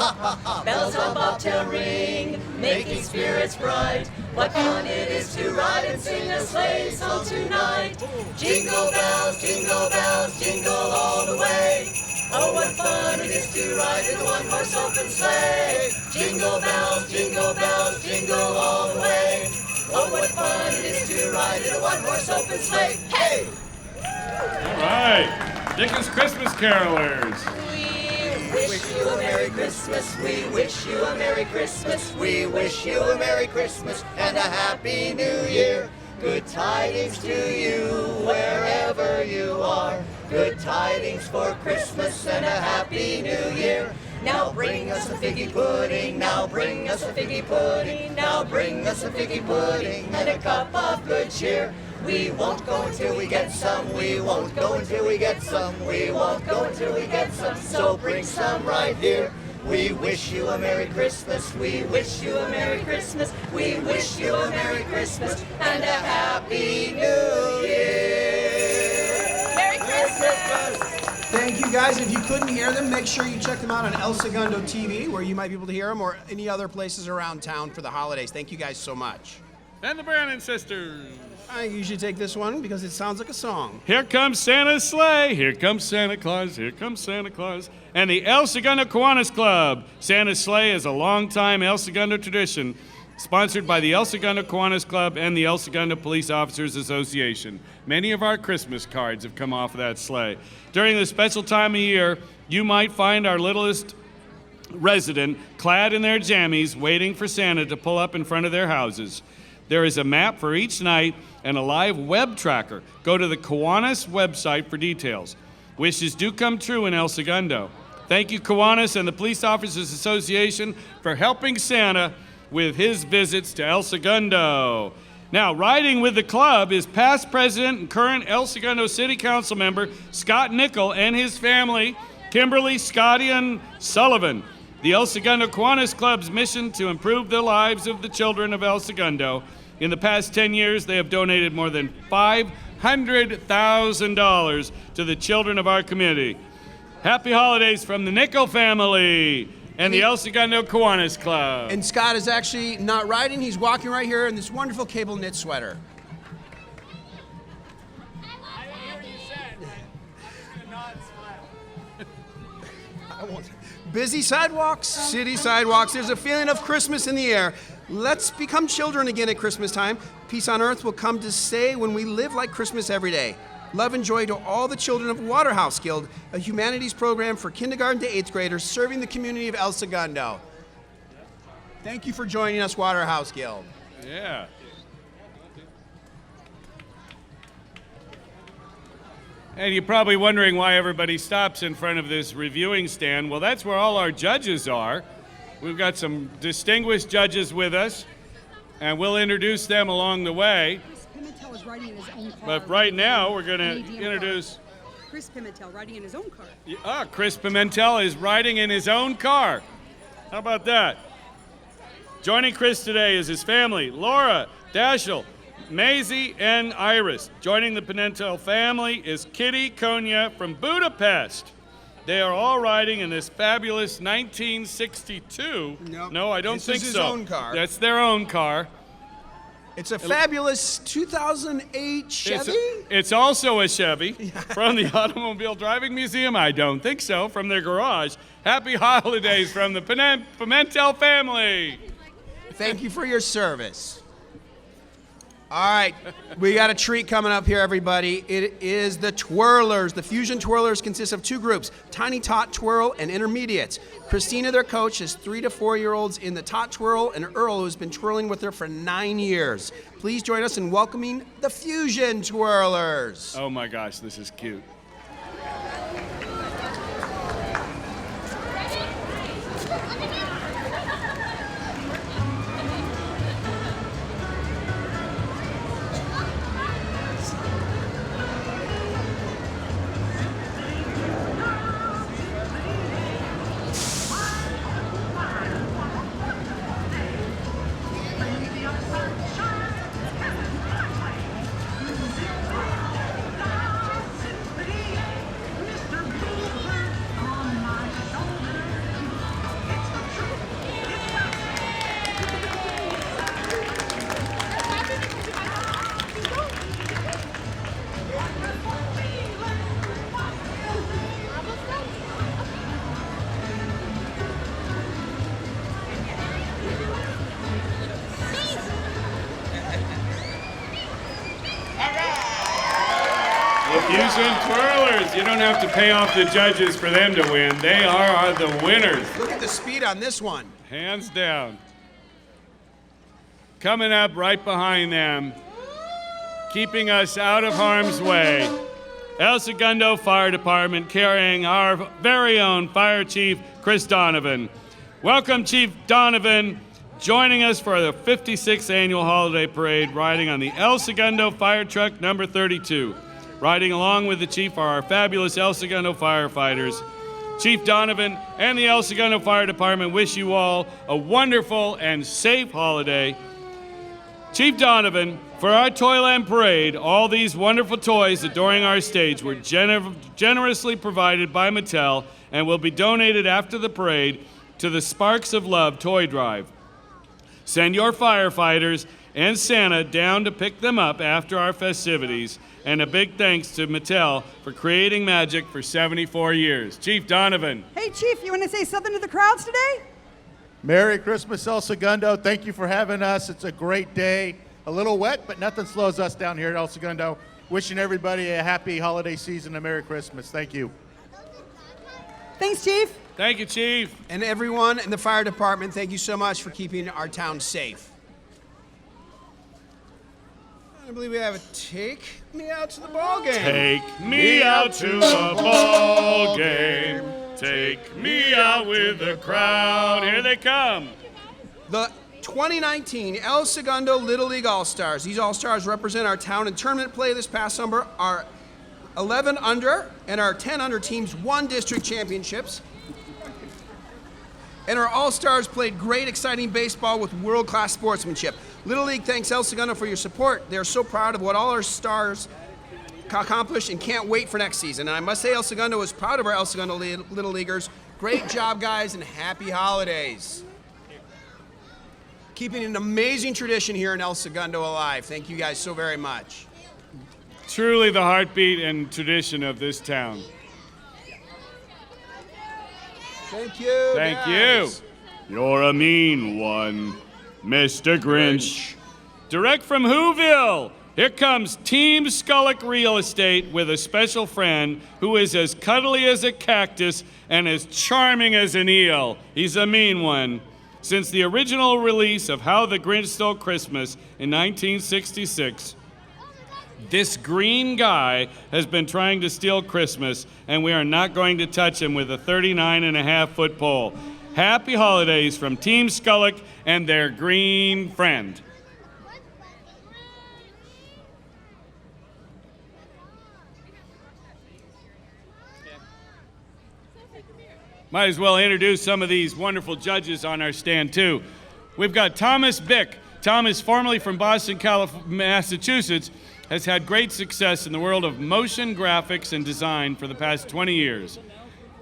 E: Bells on bobtail ring, making spirits bright. What fun it is to ride and sing a sleigh song tonight. Jingle bells, jingle all the way. Oh, what fun it is to ride in a one-horse open sleigh. Jingle bells, jingle all the way. Oh, what fun it is to ride in a one-horse open sleigh. Hey!
A: All right, Dickens Christmas Carolers.
E: We wish you a Merry Christmas. We wish you a Merry Christmas. We wish you a Merry Christmas and a Happy New Year. Good tidings to you wherever you are. Good tidings for Christmas and a Happy New Year. Now bring us a figgy pudding, now bring us a figgy pudding, now bring us a figgy pudding and a cup of good cheer. We won't go until we get some, we won't go until we get some, we won't go until we get some, so bring some right here. We wish you a Merry Christmas, we wish you a Merry Christmas, we wish you a Merry Christmas and a Happy New Year. Merry Christmas!
B: Thank you guys. If you couldn't hear them, make sure you check them out on El Segundo TV, where you might be able to hear them, or any other places around town for the holidays. Thank you guys so much.
A: And the Brannon sisters.
B: I usually take this one because it sounds like a song.
A: Here comes Santa's sleigh. Here comes Santa Claus. Here comes Santa Claus. And the El Segundo Kiwanis Club. Santa's sleigh is a long-time El Segundo tradition, sponsored by the El Segundo Kiwanis Club and the El Segundo Police Officers Association. Many of our Christmas cards have come off of that sleigh. During this special time of year, you might find our littlest resident clad in their jammies waiting for Santa to pull up in front of their houses. There is a map for each night and a live web tracker. Go to the Kiwanis website for details. Wishes do come true in El Segundo. Thank you, Kiwanis and the Police Officers Association, for helping Santa with his visits to El Segundo. Now, riding with the club is past president and current El Segundo City Council member Scott Nickel and his family, Kimberly, Scotty, and Sullivan. The El Segundo Kiwanis Club's mission to improve the lives of the children of El Segundo. In the past 10 years, they have donated more than $500,000 to the children of our community. Happy holidays from the Nickel family and the El Segundo Kiwanis Club.
B: And Scott is actually not riding. He's walking right here in this wonderful cable knit sweater. Busy sidewalks, city sidewalks. There's a feeling of Christmas in the air. Let's become children again at Christmas time. Peace on earth will come to stay when we live like Christmas every day. Love and joy to all the children of Waterhouse Guild, a humanities program for kindergarten to 8th graders serving the community of El Segundo. Thank you for joining us, Waterhouse Guild.
A: Yeah. And you're probably wondering why everybody stops in front of this reviewing stand. Well, that's where all our judges are. We've got some distinguished judges with us, and we'll introduce them along the way.
D: Chris Pimentel is riding in his own car.
A: But right now, we're going to
D: Canadian
A: introduce...
D: car. Chris Pimentel riding in his own car.
A: Chris Pimentel is riding in his own car. How about that? Joining Chris today is his family, Laura, Dashiell, Maisie, and Iris. Joining the Pimentel family is Kitty Konya from Budapest. They are all riding in this fabulous 1962.
B: Nope.
A: No, I don't
B: This
A: think
B: is his
A: so.
B: own car.
A: That's their own car.
B: It's a fabulous 2008 Chevy?
A: It's also a Chevy from the Automobile Driving Museum. I don't think so. From their garage. Happy holidays from the Pimentel family.
B: Thank you for your service. All right, we got a treat coming up here, everybody. It is the Twirlers. The Fusion Twirlers consist of two groups, Tiny Tot Twirl and Intermediates. Christina, their coach, has 3 to 4-year-olds in the Tot Twirl, and Earl, who's been twirling with her for 9 years. Please join us in welcoming the Fusion Twirlers.
A: Oh my gosh, this is cute. Fusion Twirlers, you don't have to pay off the judges for them to win. They are the winners.
B: Look at the speed on this one.
A: Hands down. Coming up right behind them, keeping us out of harm's way, El Segundo Fire Department carrying our very own Fire Chief, Chris Donovan. Welcome, Chief Donovan, joining us for the 56th Annual Holiday Parade, riding on the El Segundo Fire Truck number 32. Riding along with the Chief are our fabulous El Segundo firefighters. Chief Donovan and the El Segundo Fire Department wish you all a wonderful and safe holiday. Chief Donovan, for our Toyland Parade, all these wonderful toys adoring our stage were generously provided by Mattel and will be donated after the parade to the Sparks of Love Toy Drive. Send your firefighters and Santa down to pick them up after our festivities. And a big thanks to Mattel for creating magic for 74 years. Chief Donovan.
D: Hey, Chief, you want to say something to the crowds today?
J: Merry Christmas, El Segundo. Thank you for having us. It's a great day. A little wet, but nothing slows us down here at El Segundo. Wishing everybody a happy holiday season and Merry Christmas. Thank you.
D: Thanks, Chief.
A: Thank you, Chief.
B: And everyone in the fire department, thank you so much for keeping our town safe. I believe we have a Take Me Out to the Ball Game.
A: Take me out to the ball game. Take me out with the crowd. Here they come.
B: The 2019 El Segundo Little League All-Stars. These All-Stars represent our town in tournament play this past summer. Our 11 under and our 10 under teams won district championships. And our All-Stars played great, exciting baseball with world-class sportsmanship. Little League thanks El Segundo for your support. They are so proud of what all our stars accomplished and can't wait for next season. And I must say El Segundo is proud of our El Segundo Little Leaguers. Great job, guys, and happy holidays. Keeping an amazing tradition here in El Segundo alive. Thank you guys so very much.
A: Truly the heartbeat and tradition of this town.
B: Thank you.
A: Thank
B: guys.
A: you. You're a mean one, Mr. Grinch. Direct from Whoville, here comes Team Skullick Real Estate with a special friend who is as cuddly as a cactus and as charming as an eel. He's a mean one. Since the original release of How the Grinch Stole Christmas in 1966, This green guy has been trying to steal Christmas, and we are not going to touch him with a 39.5-foot pole. Happy holidays from Team Skullock and their green friend. Might as well introduce some of these wonderful judges on our stand, too. We've got Thomas Bick. Tom is formerly from Boston, Massachusetts, has had great success in the world of motion graphics and design for the past 20 years.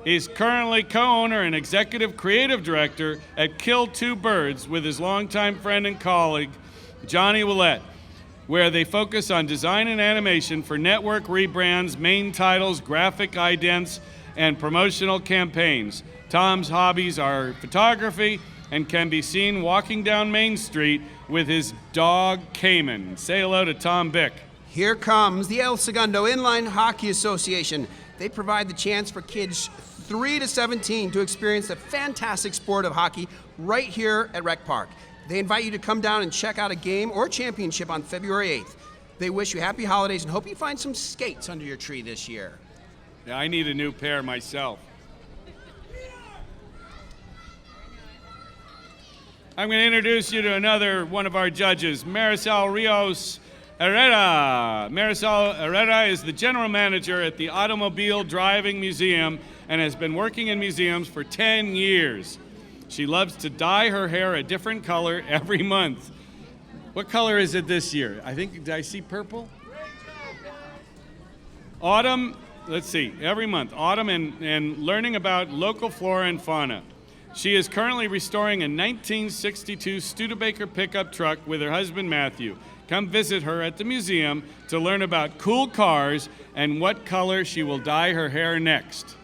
A: He's currently co-owner and executive creative director at Kill Two Birds with his longtime friend and colleague, Johnny Willett, where they focus on design and animation for network rebrands, main titles, graphic idents, and promotional campaigns. Tom's hobbies are photography and can be seen walking down Main Street with his dog Cayman. Say hello to Tom Bick.
B: Here comes the El Segundo Inline Hockey Association. They provide the chance for kids 3 to 17 to experience the fantastic sport of hockey right here at Rec Park. They invite you to come down and check out a game or championship on February 8th. They wish you happy holidays and hope you find some skates under your tree this year.
A: Yeah, I need a new pair myself. I'm going to introduce you to another one of our judges, Marisol Rios Herrera. Marisol Herrera is the general manager at the Automobile Driving Museum and has been working in museums for 10 years. She loves to dye her hair a different color every month. What color is it this year? Did I see purple? Autumn, let's see, every month, autumn and learning about local flora and fauna. She is currently restoring a 1962 Studebaker pickup truck with her husband Matthew. Come visit her at the museum to learn about cool cars and what color she will dye her hair next.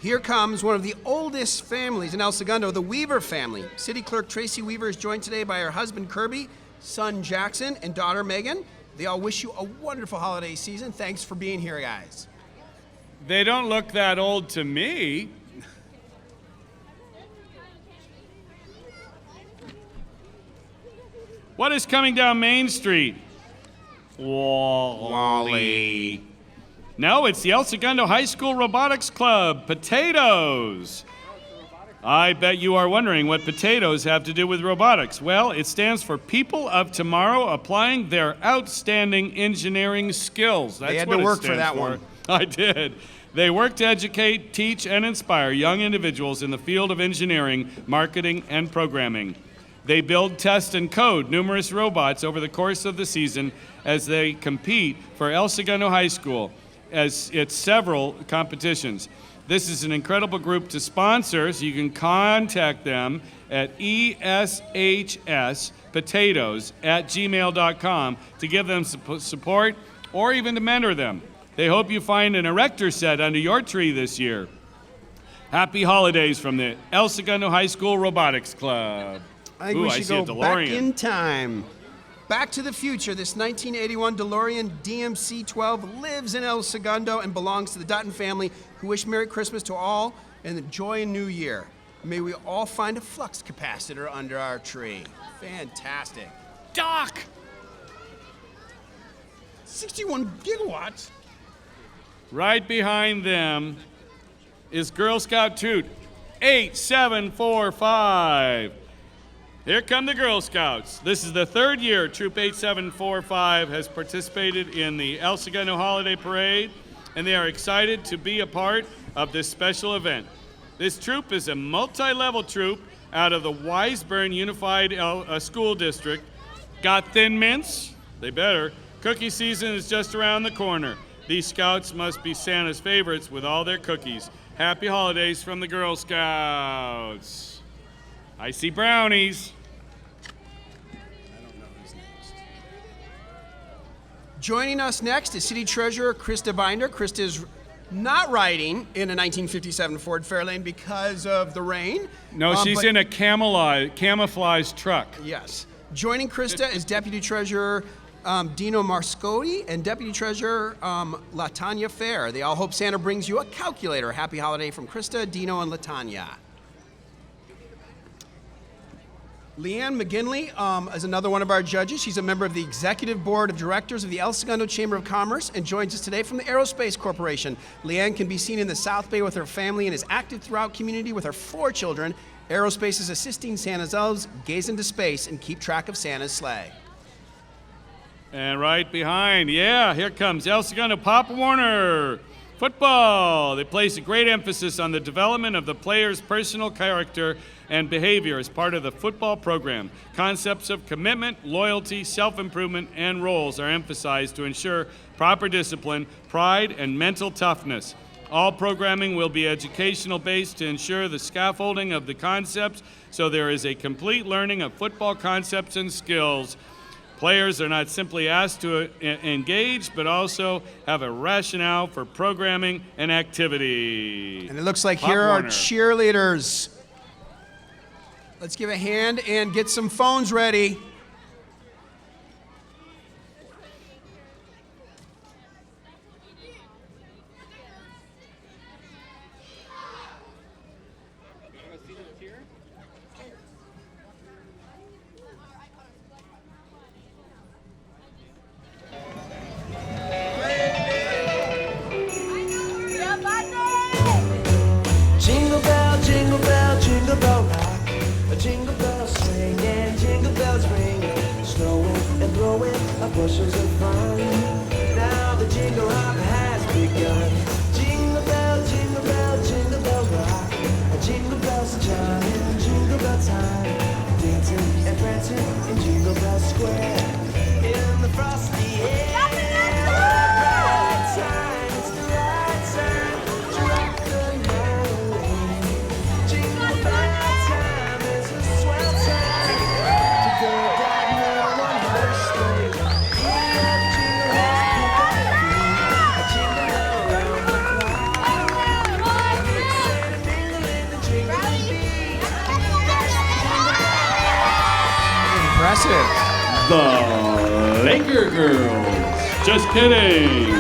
B: Here comes one of the oldest families in El Segundo, the Weaver family. City Clerk Tracy Weaver is joined today by her husband Kirby, son Jackson, and daughter Megan. They all wish you a wonderful holiday season. Thanks for being here, guys.
A: They don't look that old to me. What is coming down Main Street? Wally. No, it's the El Segundo High School Robotics Club, Potatoes. I bet you are wondering what potatoes have to do with robotics. Well, it stands for People of Tomorrow Applying Their Outstanding Engineering Skills. That's
B: they had
A: what
B: to
A: it
B: work for
A: stands
B: that one.
A: I did. They work to educate, teach, and inspire young individuals in the field of engineering, marketing, and programming. They build, test, and code numerous robots over the course of the season as they compete for El Segundo High School as its several competitions. This is an incredible group to sponsor, so you can contact them at eshspotatoes@gmail.com to give them support or even to mentor them. They hope you find an erector set under your tree this year. Happy holidays from the El Segundo High School Robotics Club.
B: I think we should go back in time. Back to the Future. This 1981 DeLorean DMC-12 lives in El Segundo and belongs to the Dutton family, who wish Merry Christmas to all and enjoy a new year. May we all find a flux capacitor under our tree. Fantastic.
A: Doc!
B: 61 gigawatts?
A: Right behind them is Girl Scout Troop 8745. Here come the Girl Scouts. This is the third year Troop 8745 has participated in the El Segundo Holiday Parade, and they are excited to be a part of this special event. This troop is a multi-level troop out of the Wiseburn Unified School District. Got Thin Mints? They better. Cookie season is just around the corner. These scouts must be Santa's favorites with all their cookies. Happy holidays from the Girl Scouts. I see brownies.
B: Joining us next is City Treasurer Krista Binder. Krista is not riding in a 1957 Ford Fairlane because of the rain.
A: No, she's in a camouflage truck.
B: Yes. Joining Krista is Deputy Treasurer Dino Marscotti and Deputy Treasurer LaTanya Fair. They all hope Santa brings you a calculator. Happy holiday from Krista, Dino, and LaTanya. Leanne McGinley is another one of our judges. She's a member of the Executive Board of Directors of the El Segundo Chamber of Commerce and joins us today from the Aerospace Corporation. Leanne can be seen in the South Bay with her family and is active throughout community with her 4 children. Aerospace is assisting Santa's elves gaze into space and keep track of Santa's sleigh.
A: And right behind, here comes El Segundo Papa Warner. Football. They place a great emphasis on the development of the player's personal character and behavior as part of the football program. Concepts of commitment, loyalty, self-improvement, and roles are emphasized to ensure proper discipline, pride, and mental toughness. All programming will be educational based to ensure the scaffolding of the concepts so there is a complete learning of football concepts and skills. Players are not simply asked to engage, but also have a rationale for programming and activity.
B: And it looks like
A: Pop
B: here are
A: Warner.
B: cheerleaders. Let's give a hand and get some phones ready.
E: Jingle bell rock. A jingle bell swing and jingle bells ring. Snowing and blowing bushels of fun. Now the jingle hop has begun. Jingle bell rock. A jingle bells chime, jingle bell time. Dancing and prancing in Jingle Bell Square. In the frosty air. Right time, it's the right time to rock the night away. Jingle bell time is a swell time to go down in one-horse sleigh. Yeah, jingle bells, jingle around the clock. Santa ding-a-ling, the jingle beat. That's the
B: Impressive.
A: The Laker Girls. Just kidding.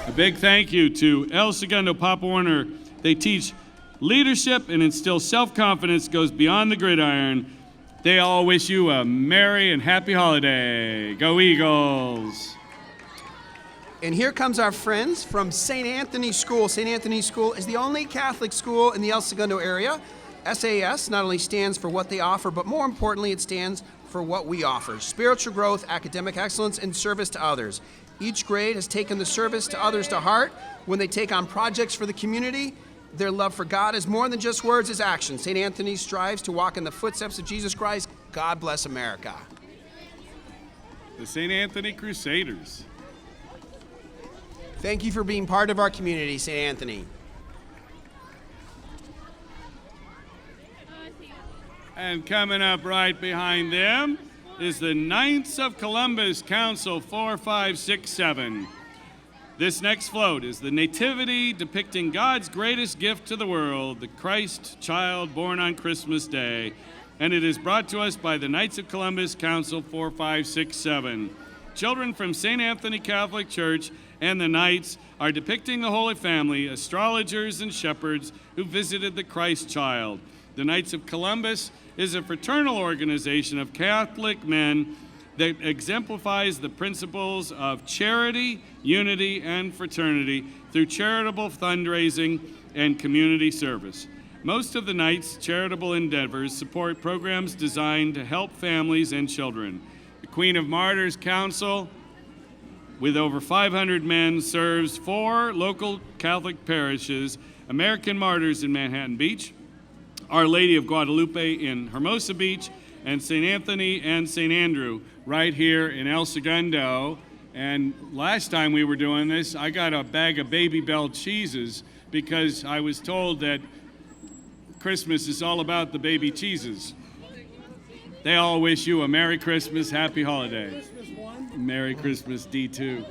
A: A big thank you to El Segundo Papa Warner. They teach leadership and instill self-confidence goes beyond the gridiron. They all wish you a merry and happy holiday. Go Eagles.
B: And here comes our friends from St. Anthony School. St. Anthony School is the only Catholic school in the El Segundo area. SAS not only stands for what they offer, but more importantly, it stands for what we offer: spiritual growth, academic excellence, and service to others. Each grade has taken the service to others to heart. When they take on projects for the community, their love for God is more than just words, it's action. St. Anthony strives to walk in the footsteps of Jesus Christ. God bless America.
A: The St. Anthony Crusaders.
B: Thank you for being part of our community, St. Anthony.
A: And coming up right behind them is the Knights of Columbus Council 4567. This next float is the Nativity depicting God's greatest gift to the world, the Christ child born on Christmas Day. And it is brought to us by the Knights of Columbus Council 4567. Children from St. Anthony Catholic Church and the Knights are depicting the Holy Family, astrologers and shepherds who visited the Christ child. The Knights of Columbus is a fraternal organization of Catholic men that exemplifies the principles of charity, unity, and fraternity through charitable fundraising and community service. Most of the Knights' charitable endeavors support programs designed to help families and children. The Queen of Martyrs Council, with over 500 men, serves 4 local Catholic parishes: American Martyrs in Manhattan Beach, Our Lady of Guadalupe in Hermosa Beach, and St. Anthony and St. Andrew right here in El Segundo. And last time we were doing this, I got a bag of Baby Bell cheeses because I was told that Christmas is all about the baby cheeses. They all wish you a Merry Christmas, Happy Holiday. Merry Christmas, D2.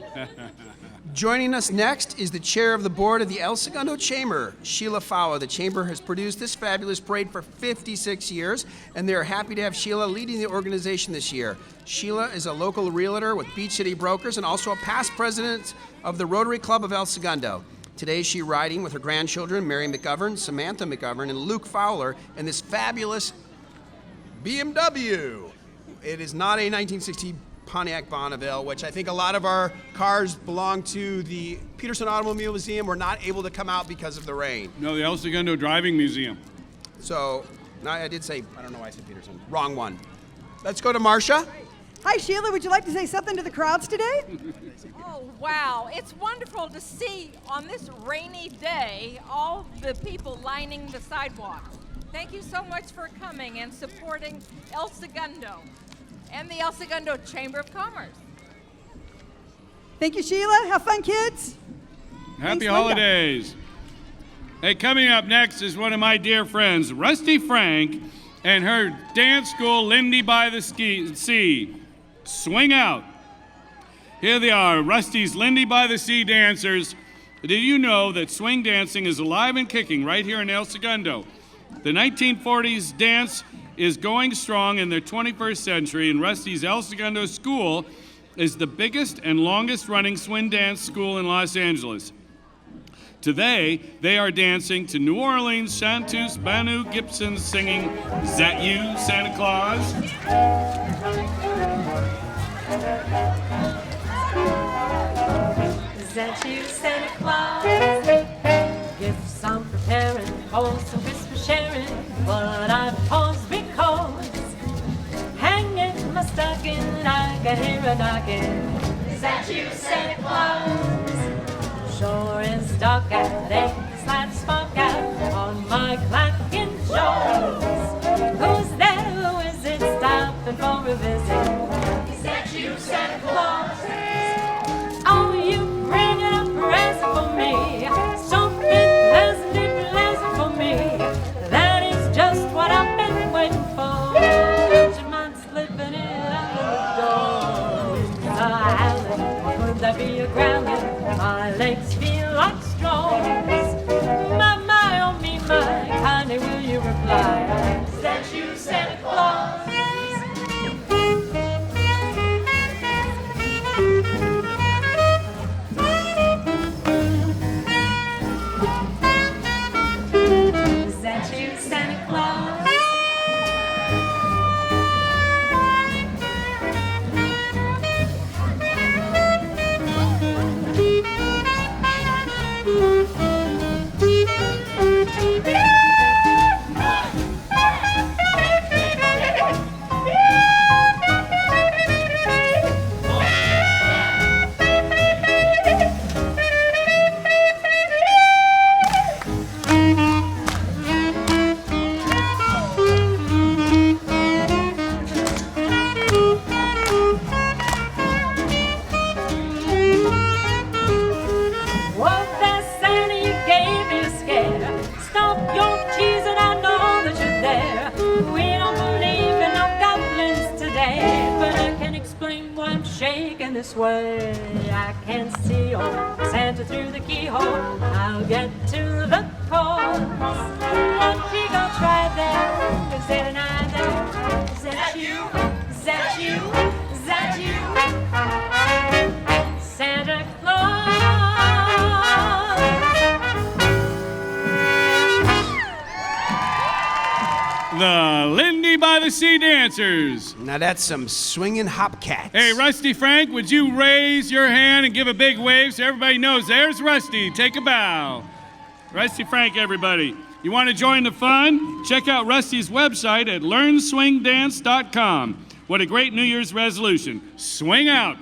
B: Joining us next is the chair of the board of the El Segundo Chamber, Sheila Fowler. The chamber has produced this fabulous parade for 56 years, and they're happy to have Sheila leading the organization this year. Sheila is a local realtor with Beach City Brokers and also a past president of the Rotary Club of El Segundo. Today she's riding with her grandchildren, Mary McGovern, Samantha McGovern, and Luke Fowler in this fabulous BMW. It is not a 1960 Pontiac Bonneville, which I think a lot of our cars belong to the Peterson Automobile Museum. We're not able to come out because of the rain.
A: No, the El Segundo Driving Museum.
B: So, no, I did say, I don't know why I said Peterson. Wrong one. Let's go to Marcia.
D: Hi, Sheila. Would you like to say something to the crowds today?
K: Oh, wow. It's wonderful to see on this rainy day all the people lining the sidewalks. Thank you so much for coming and supporting El Segundo and the El Segundo Chamber of Commerce.
D: Thank you, Sheila. Have fun, kids.
A: Happy
D: Thanks, Linda.
A: holidays. Hey, coming up next is one of my dear friends, Rusty Frank, and her dance school, Lindy by the Sea. Swing out. Here they are, Rusty's Lindy by the Sea dancers. Did you know that swing dancing is alive and kicking right here in El Segundo? The 1940s dance is going strong in the 21st century, and Rusty's El Segundo School is the biggest and longest running swing dance school in Los Angeles. Today, they are dancing to New Orleans chanteuse Banu Gibson singing, "Is That You, Santa Claus?"
C: Is that you, Santa Claus? Gifts I'm preparing for some Christmas sharing, but I paused because hanging my stocking, I can hear a knocking. Is that you, Santa Claus? Sure is dark out, ain't the slightest spark out on my clacking shores. Who's there? Who is it stopping for a visit? Is that you, Santa Claus? Oh, you bring a present for me, something pleasant for me. That is just what I've been waiting for. Would you mind slipping it out the door? Could that be a growling? My legs feel like straws. My, oh me, my, kindly will you reply? Is that you, Santa Claus? Is that you, Santa Claus? Well, that Santa, you gave me a scare. Stop your teasing, I know that you're there. We don't believe in no goblins today, but I can explain why I'm shaking this way. I can see old Santa through the keyhole. I'll get to the cause. Won't we go try there? Is there an eye there? Is that you? Is that you? Is that you? Santa Claus.
A: The Lindy by the Sea dancers.
B: Now that's some swinging hopcats.
A: Hey, Rusty Frank, would you raise your hand and give a big wave so everybody knows there's Rusty? Take a bow. Rusty Frank, everybody. You want to join the fun? Check out Rusty's website at learnswingdance.com. What a great New Year's resolution. Swing out.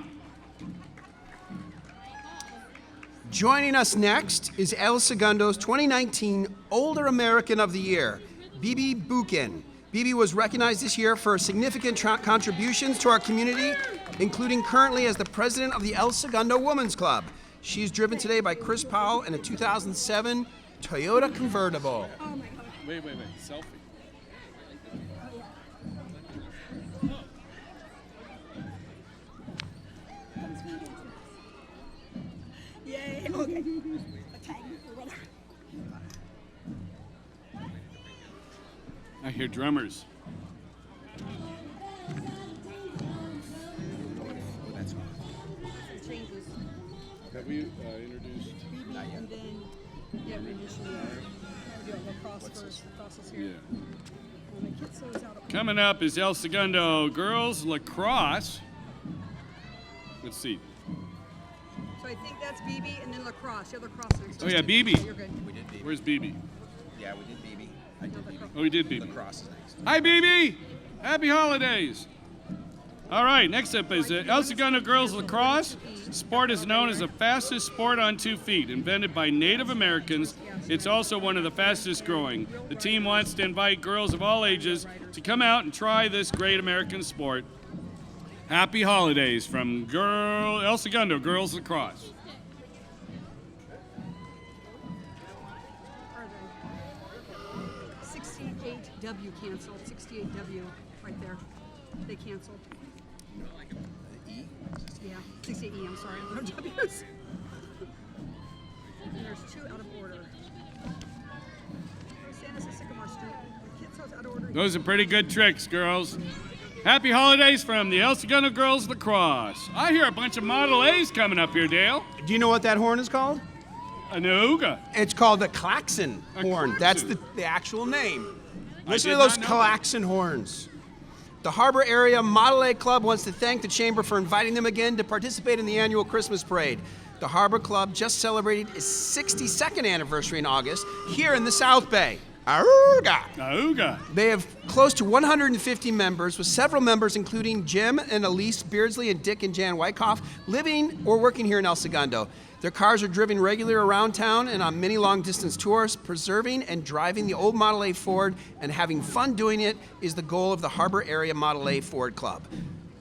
B: Joining us next is El Segundo's 2019 Older American of the Year, Bibi Buchan. Bibi was recognized this year for significant contributions to our community, including currently as the president of the El Segundo Women's Club. She is driven today by Chris Powell in a 2007 Toyota convertible.
A: Wait. Selfie. drummers. Have we introduced?
D: And then, yeah, we initially do a lacrosse first. Lacrosse is here.
A: Yeah.
D: The Kitso's out.
A: Coming up is El Segundo girls lacrosse. Let's see.
D: So I think that's BB and then lacrosse. You have lacrosse next.
A: Oh yeah,
D: Okay,
A: BB.
D: you're good.
L: We did BB.
A: Where's BB?
L: Yeah, we did BB. I did BB.
A: Oh, we did BB.
L: Lacrosse is next.
A: Hi, BB. Happy holidays. All right, next up is El Segundo girls lacrosse. Sport is known as the fastest sport on 2 feet. Invented by Native Americans, it's also one of the fastest growing. The team wants to invite girls of all ages to come out and try this great American sport. Happy holidays from El Segundo girls lacrosse.
D: 68W canceled. 68W right there. They canceled.
L: E?
D: Yeah, 68E, I'm sorry. No W's. And there's 2 out of order. Santa's at Sycamore Street. The Kitso's out of order.
A: Those are pretty good tricks, girls. Happy holidays from the El Segundo girls lacrosse. I hear a bunch of Model A's coming up here, Dale.
B: Do you know what that horn is called?
A: A Nooga.
B: It's called a klaxon horn.
A: klaxon.
B: That's the actual name. Listen
A: did
B: to those
A: not know
B: klaxon horns. The Harbor Area Model A Club wants to thank the Chamber for inviting them again to participate in the annual Christmas parade. The Harbor Club just celebrated its 62nd anniversary in August here in the South Bay. Auga!
A: Auga.
B: They have close to 150 members, with several members including Jim and Elise Beardsley and Dick and Jan Wyckoff living or working here in El Segundo. Their cars are driven regularly around town and on many long-distance tours. Preserving and driving the old Model A Ford and having fun doing it is the goal of the Harbor Area Model A Ford Club.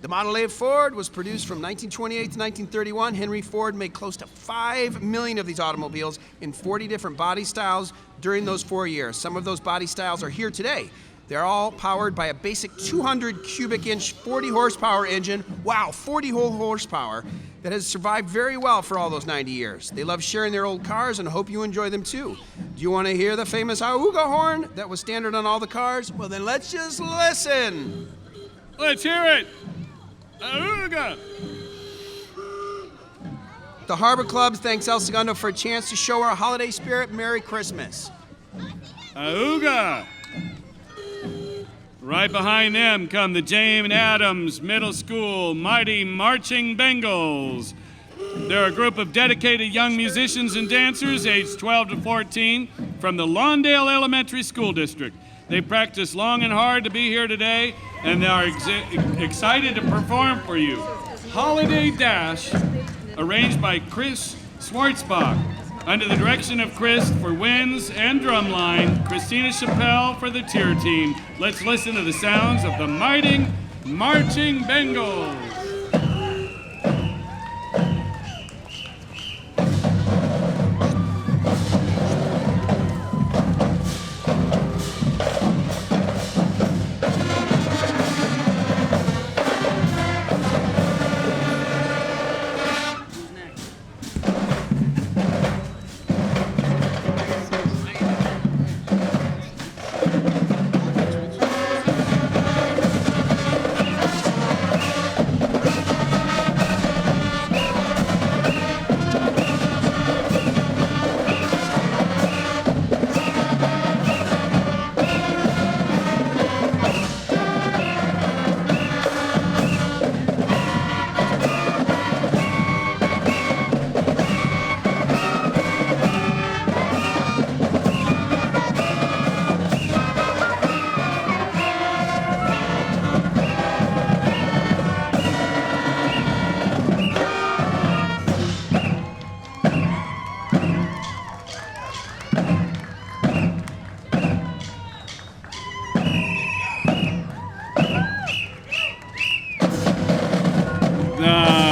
B: The Model A Ford was produced from 1928 to 1931. Henry Ford made close to 5 million of these automobiles in 40 different body styles during those 4 years. Some of those body styles are here today. They're all powered by a basic 200 cubic inch, 40 horsepower engine. Wow, 40 whole horsepower that has survived very well for all those 90 years. They love sharing their old cars and hope you enjoy them too. Do you want to hear the famous Auga horn that was standard on all the cars? Well, then let's just listen.
A: Let's hear it. Auga.
B: The Harbor Club thanks El Segundo for a chance to show our holiday spirit. Merry Christmas.
A: Auga. Right behind them come the James Adams Middle School Mighty Marching Bengals. They're a group of dedicated young musicians and dancers aged 12 to 14 from the Lawndale Elementary School District. They practiced long and hard to be here today, and they are excited to perform for you. Holiday Dash, arranged by Chris Schwartzbach. Under the direction of Chris for winds and drumline, Christina Chappelle for the cheer team. Let's listen to the sounds of the Mighty Marching Bengals.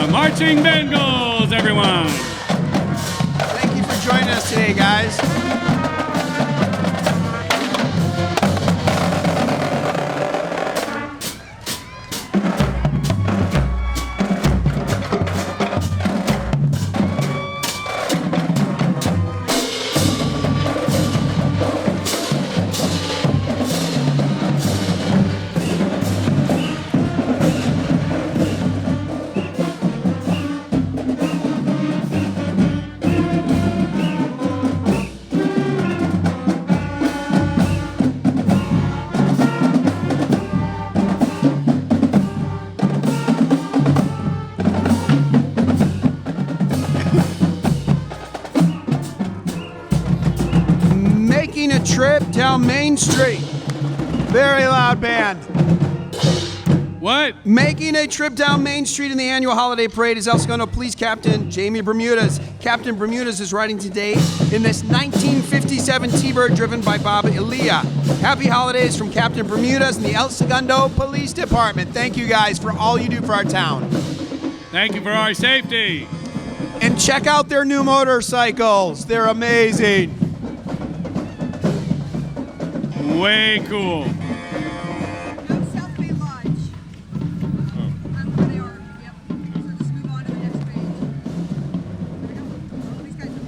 A: Marching Bengals, everyone.
B: Thank you for joining us today, guys. down Main Street. Very loud band.
A: What?
B: Making a trip down Main Street in the annual holiday parade is El Segundo Police Captain Jamie Bermudez. Captain Bermudez is riding today in this 1957 T-Bird driven by Bob Elia. Happy holidays from Captain Bermudez and the El Segundo Police Department. Thank you guys for all you do for our town.
A: Thank you for our safety.
B: And check out their new motorcycles. They're amazing.
A: Way cool.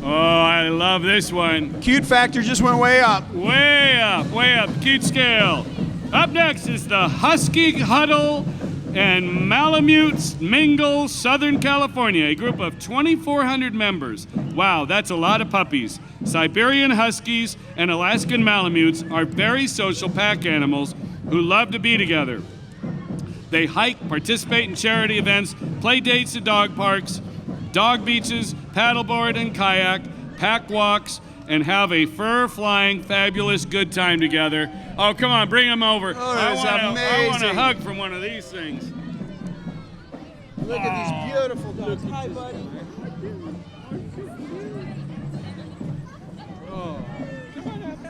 A: Oh, I love this one.
B: Cute factor just went way up.
A: Way up, way up. Cute scale. Up next is the Husky Huddle and Malamutes Mingle, Southern California, a group of 2,400 members. Wow, that's a lot of puppies. Siberian Huskies and Alaskan Malamutes are very social pack animals who love to be together. They hike, participate in charity events, play dates at dog parks, dog beaches, paddleboard and kayak, pack walks, and have a fur-flying, fabulous good time together. Oh, come on, bring them over.
B: Oh, that's amazing.
A: I want a hug from one of these things.
B: Look at these beautiful dogs. Hi, buddy.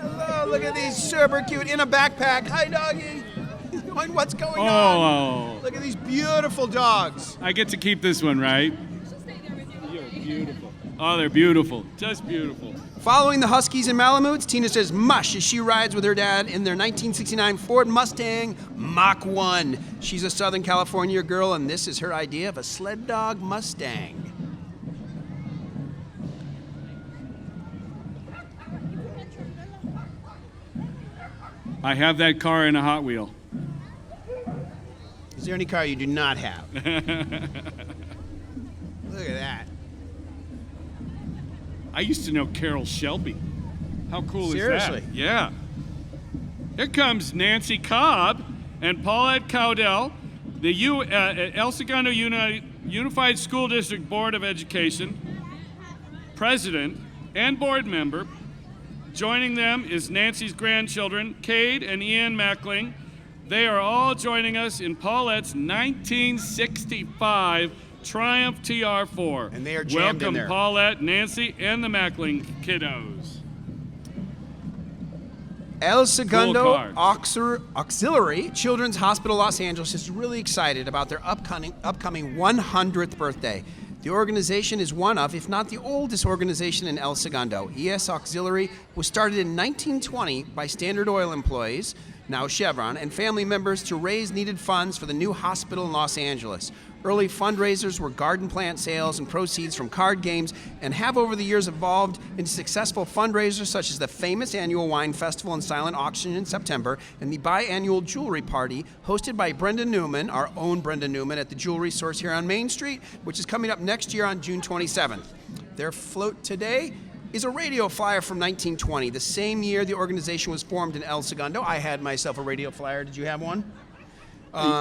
B: Hello, look at these super cute in a backpack. Hi, doggy. He's going, what's going on? Look at these beautiful dogs.
A: I get to keep this one, right? You're beautiful. Oh, they're beautiful. Just beautiful.
B: Following the Huskies and Malamutes, Tina says mush as she rides with her dad in their 1969 Ford Mustang Mach 1. She's a Southern California girl, and this is her idea of a sled dog Mustang.
A: I have that car in a Hot Wheel.
B: Is there any car you do not have? Look at that.
A: I used to know Carol Shelby. How cool
B: Seriously?
A: is that? Yeah. Here comes Nancy Cobb and Paulette Cowdell, the El Segundo Unified School District Board of Education president and board member. Joining them is Nancy's grandchildren, Cade and Ian Mackling. They are all joining us in Paulette's 1965 Triumph TR4.
B: And they are jammed in there.
A: Welcome, Paulette, Nancy, and the Mackling kiddos.
B: El Segundo
A: Cool
B: Auxiliary Children's Hospital Los Angeles is really excited about their upcoming 100th birthday. The organization is one of, if not the oldest organization in El Segundo. ES Auxiliary was started in 1920 by Standard Oil employees, now Chevron, and family members to raise needed funds for the new hospital in Los Angeles. Early fundraisers were garden plant sales and proceeds from card games, and have over the years evolved into successful fundraisers such as the famous annual wine festival and silent auction in September, and the biannual jewelry party hosted by Brenda Newman, our own Brenda Newman, at the Jewelry Source here on Main Street, which is coming up next year on June 27th. Their float today is a radio flyer from 1920, the same year the organization was formed in El Segundo. I had myself a radio flyer. Did you have one?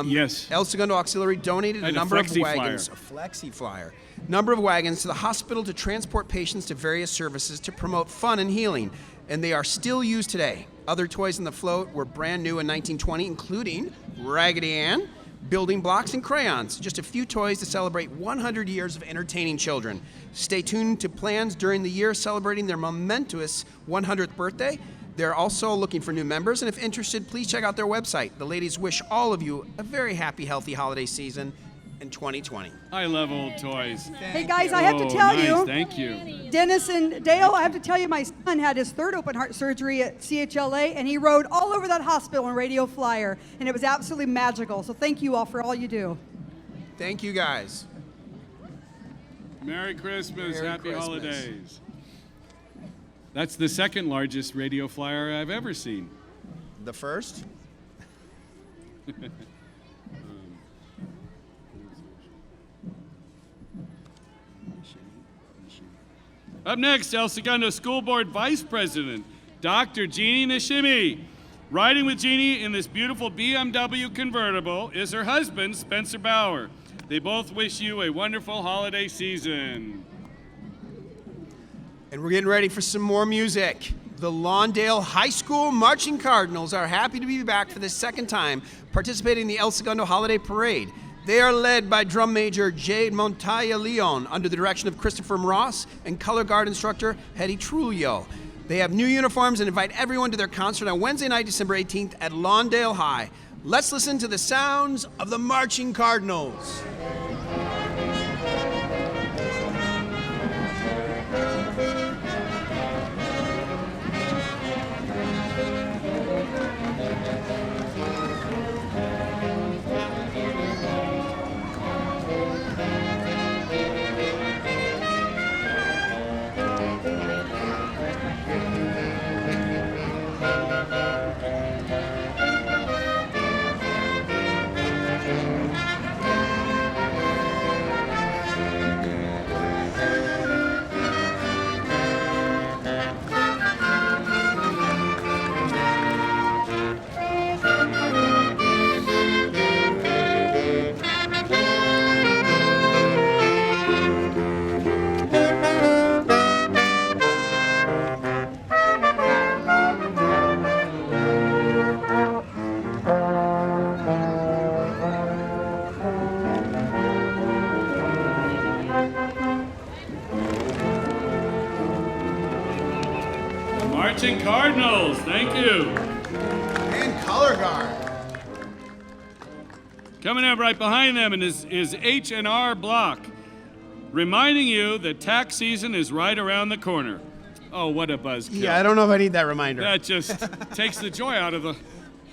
A: Yes.
B: El Segundo Auxiliary donated a number of
A: flexi
B: wagons,
A: flyer.
B: a flexi flyer, number of wagons to the hospital to transport patients to various services to promote fun and healing, and they are still used today. Other toys in the float were brand new in 1920, including Raggedy Ann, building blocks, and crayons. Just a few toys to celebrate 100 years of entertaining children. Stay tuned to plans during the year celebrating their momentous 100th birthday. They're also looking for new members, and if interested, please check out their website. The ladies wish all of you a very happy, healthy holiday season in 2020.
A: I love old toys.
D: Hey guys, I have to tell
A: nice.
D: you,
A: Thank you.
D: Dennis and Dale, I have to tell you, my son had his third open heart surgery at CHLA, and he rode all over that hospital in radio flyer, and it was absolutely magical. So thank you all for all you do.
B: Thank you, guys.
A: Merry Christmas.
B: Merry
A: Happy
B: Christmas.
A: holidays. That's the second largest radio flyer I've ever seen.
B: The first?
A: Up next, El Segundo School Board Vice President, Dr. Jeannie Nishimi. Riding with Jeannie in this beautiful BMW convertible is her husband, Spencer Bauer. They both wish you a wonderful holiday season.
B: And we're getting ready for some more music. The Lawndale High School Marching Cardinals are happy to be back for the second time participating in the El Segundo Holiday Parade. They are led by drum major Jade Montaya Leon under the direction of Christopher Ross and color guard instructor Hetty Trulio. They have new uniforms and invite everyone to their concert on Wednesday night, December 18th at Lawndale High. Let's listen to the sounds of the Marching Cardinals.
A: Marching Cardinals, thank you.
B: And color guard.
A: Coming up right behind them is H&R Block, reminding you that tax season is right around the corner. Oh, what a buzzkill.
B: Yeah, I don't know if I need that reminder.
A: That just takes the joy out of the...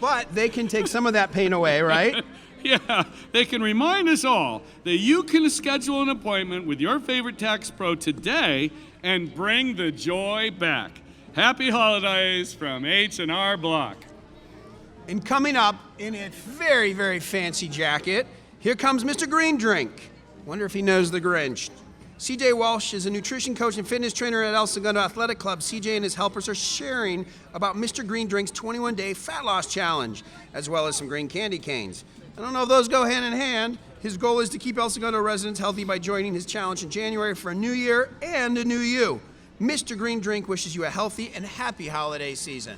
B: But they can take some of that pain away, right?
A: Yeah, they can remind us all that you can schedule an appointment with your favorite tax pro today and bring the joy back. Happy holidays from H&R Block.
B: And coming up in a very, very fancy jacket, here comes Mr. Green Drink. Wonder if he knows the Grinch. CJ Walsh is a nutrition coach and fitness trainer at El Segundo Athletic Club. CJ and his helpers are sharing about Mr. Green Drink's 21-day fat loss challenge, as well as some green candy canes. I don't know if those go hand in hand. His goal is to keep El Segundo residents healthy by joining his challenge in January for a new year and a new you. Mr. Green Drink wishes you a healthy and happy holiday season.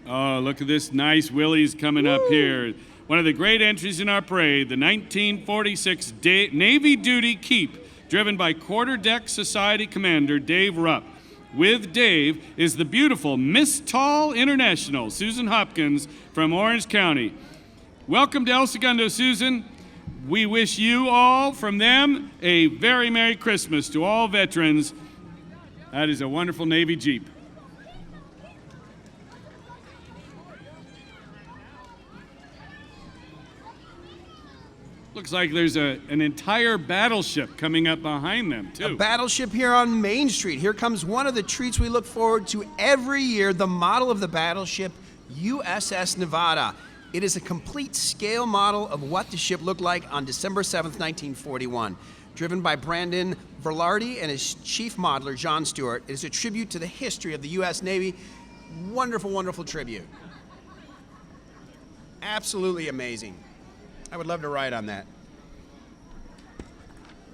A: Oh, look at this nice Willie's coming up here. One of the great entries in our parade, the 1946 Navy Duty Keep, driven by Quarterdeck Society Commander Dave Rupp. With Dave is the beautiful Miss Tall International, Susan Hopkins from Orange County. Welcome to El Segundo, Susan. We wish you all, from them, a very Merry Christmas to all veterans. That is a wonderful Navy Jeep. Looks like there's an entire battleship coming up behind them, too.
B: A battleship here on Main Street. Here comes one of the treats we look forward to every year, the model of the battleship USS Nevada. It is a complete scale model of what the ship looked like on December 7th, 1941. Driven by Brandon Verlardi and his chief modeler, John Stewart, it is a tribute to the history of the U.S. Navy. Wonderful, wonderful tribute. Absolutely amazing. I would love to ride on that.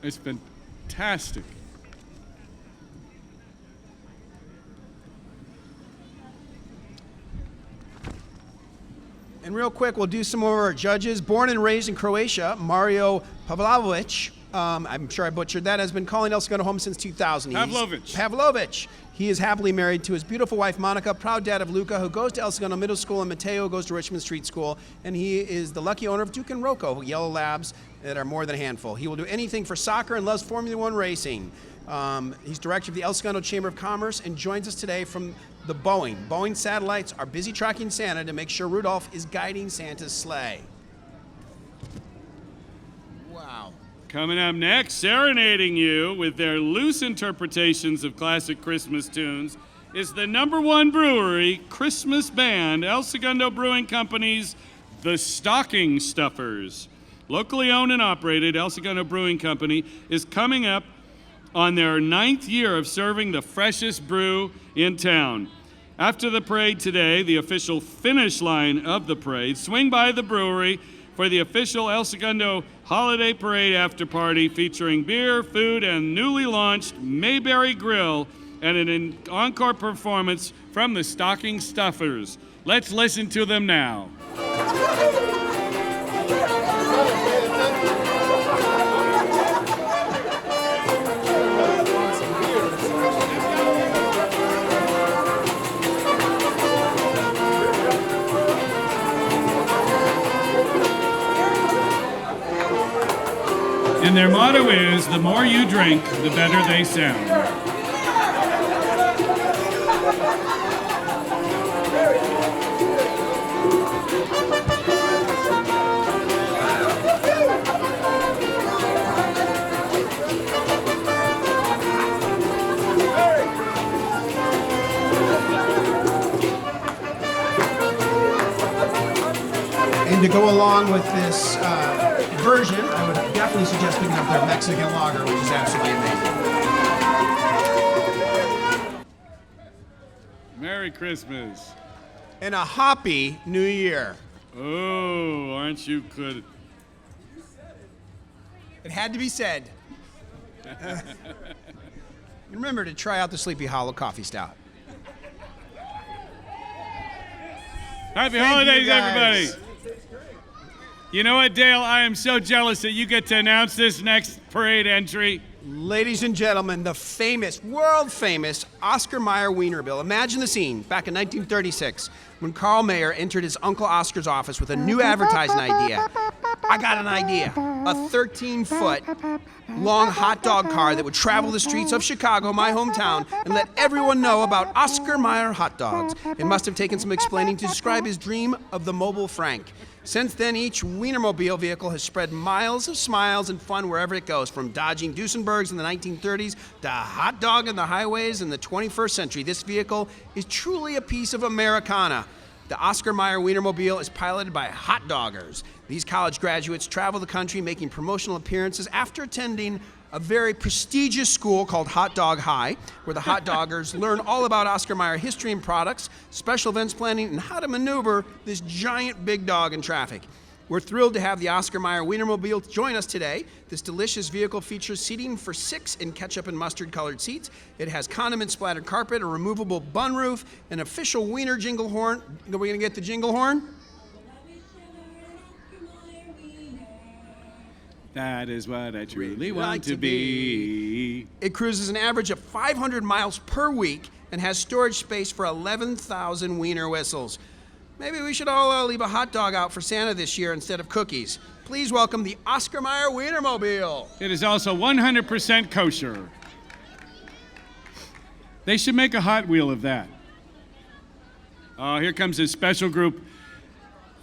A: It's fantastic.
B: And real quick, we'll do some more of our judges. Born and raised in Croatia, Mario Pavlovic, I'm sure I butchered that, has been calling El Segundo home since 2000. Pavlovic. He is happily married to his beautiful wife, Monica, proud dad of Luca, who goes to El Segundo Middle School, and Mateo goes to Richmond Street School. And he is the lucky owner of Duke and Rocco, yellow labs that are more than a handful. He will do anything for soccer and loves Formula One racing. He's director of the El Segundo Chamber of Commerce and joins us today from the Boeing. Boeing satellites are busy tracking Santa to make sure Rudolph is guiding Santa's sleigh. Wow.
A: Coming up next, serenading you with their loose interpretations of classic Christmas tunes, is the #1 brewery Christmas band, El Segundo Brewing Company's The Stocking Stuffers. Locally owned and operated, El Segundo Brewing Company is coming up on their 9th year of serving the freshest brew in town. After the parade today, the official finish line of the parade, swing by the brewery for the official El Segundo Holiday Parade after party featuring beer, food, and newly launched Mayberry Grill and an encore performance from the Stocking Stuffers. Let's listen to them now. And their motto is, the more you drink, the better they sound.
B: And to go along with this version, I would definitely suggest picking up their Mexican lager, which is absolutely amazing.
A: Merry Christmas.
B: And a happy New Year.
A: Oh, aren't you good?
B: It had to be said. Remember to try out the Sleepy Hollow Coffee Stout.
A: Happy
B: Thank
A: holidays,
B: you, guys.
A: everybody. You know what, Dale? I am so jealous that you get to announce this next parade entry.
B: Ladies and gentlemen, the famous, world famous Oscar Mayer Wienerbill. Imagine the scene back in 1936 when Carl Mayer entered his Uncle Oscar's office with a new advertising idea. I got an idea. A 13-foot long hot dog car that would travel the streets of Chicago, my hometown, and let everyone know about Oscar Mayer hot dogs. It must have taken some explaining to describe his dream of the mobile Frank. Since then, each Wienermobile vehicle has spread miles of smiles and fun wherever it goes, from dodging Duesenbergs in the 1930s to hot dog on the highways in the 21st century. This vehicle is truly a piece of Americana. The Oscar Mayer Wienermobile is piloted by hot doggers. These college graduates travel the country making promotional appearances after attending a very prestigious school called Hot Dog High, where the hot doggers learn all about Oscar Mayer history and products, special events planning, and how to maneuver this giant big dog in traffic. We're thrilled to have the Oscar Mayer Wienermobile join us today. This delicious vehicle features seating for 6 in ketchup and mustard colored seats. It has condiment splattered carpet, a removable bun roof, an official Wiener jingle horn. Are we gonna get the jingle horn?
A: That is what I truly want to be.
B: It cruises an average of 500 miles per week and has storage space for 11,000 Wiener whistles. Maybe we should all leave a hot dog out for Santa this year instead of cookies. Please welcome the Oscar Mayer Wienermobile.
A: It is also 100% kosher. They should make a Hot Wheel of that. Oh, here comes a special group.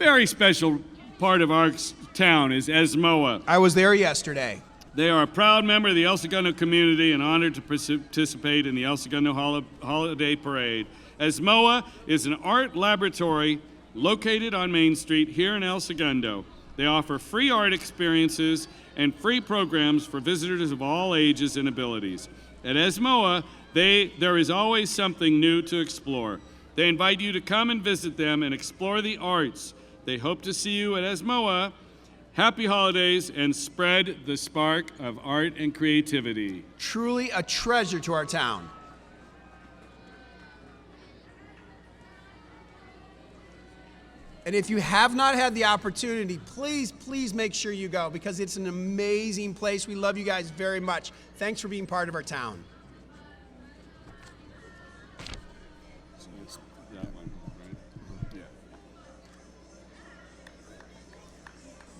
A: Very special part of our town is ESMOA.
B: I was there yesterday.
A: They are a proud member of the El Segundo community and honored to participate in the El Segundo Holiday Parade. ESMOA is an art laboratory located on Main Street here in El Segundo. They offer free art experiences and free programs for visitors of all ages and abilities. At ESMOA, there is always something new to explore. They invite you to come and visit them and explore the arts. They hope to see you at ESMOA. Happy holidays and spread the spark of art and creativity.
B: Truly a treasure to our town. And if you have not had the opportunity, please make sure you go, because it's an amazing place. We love you guys very much. Thanks for being part of our town.
A: So it's that one, right? Yeah.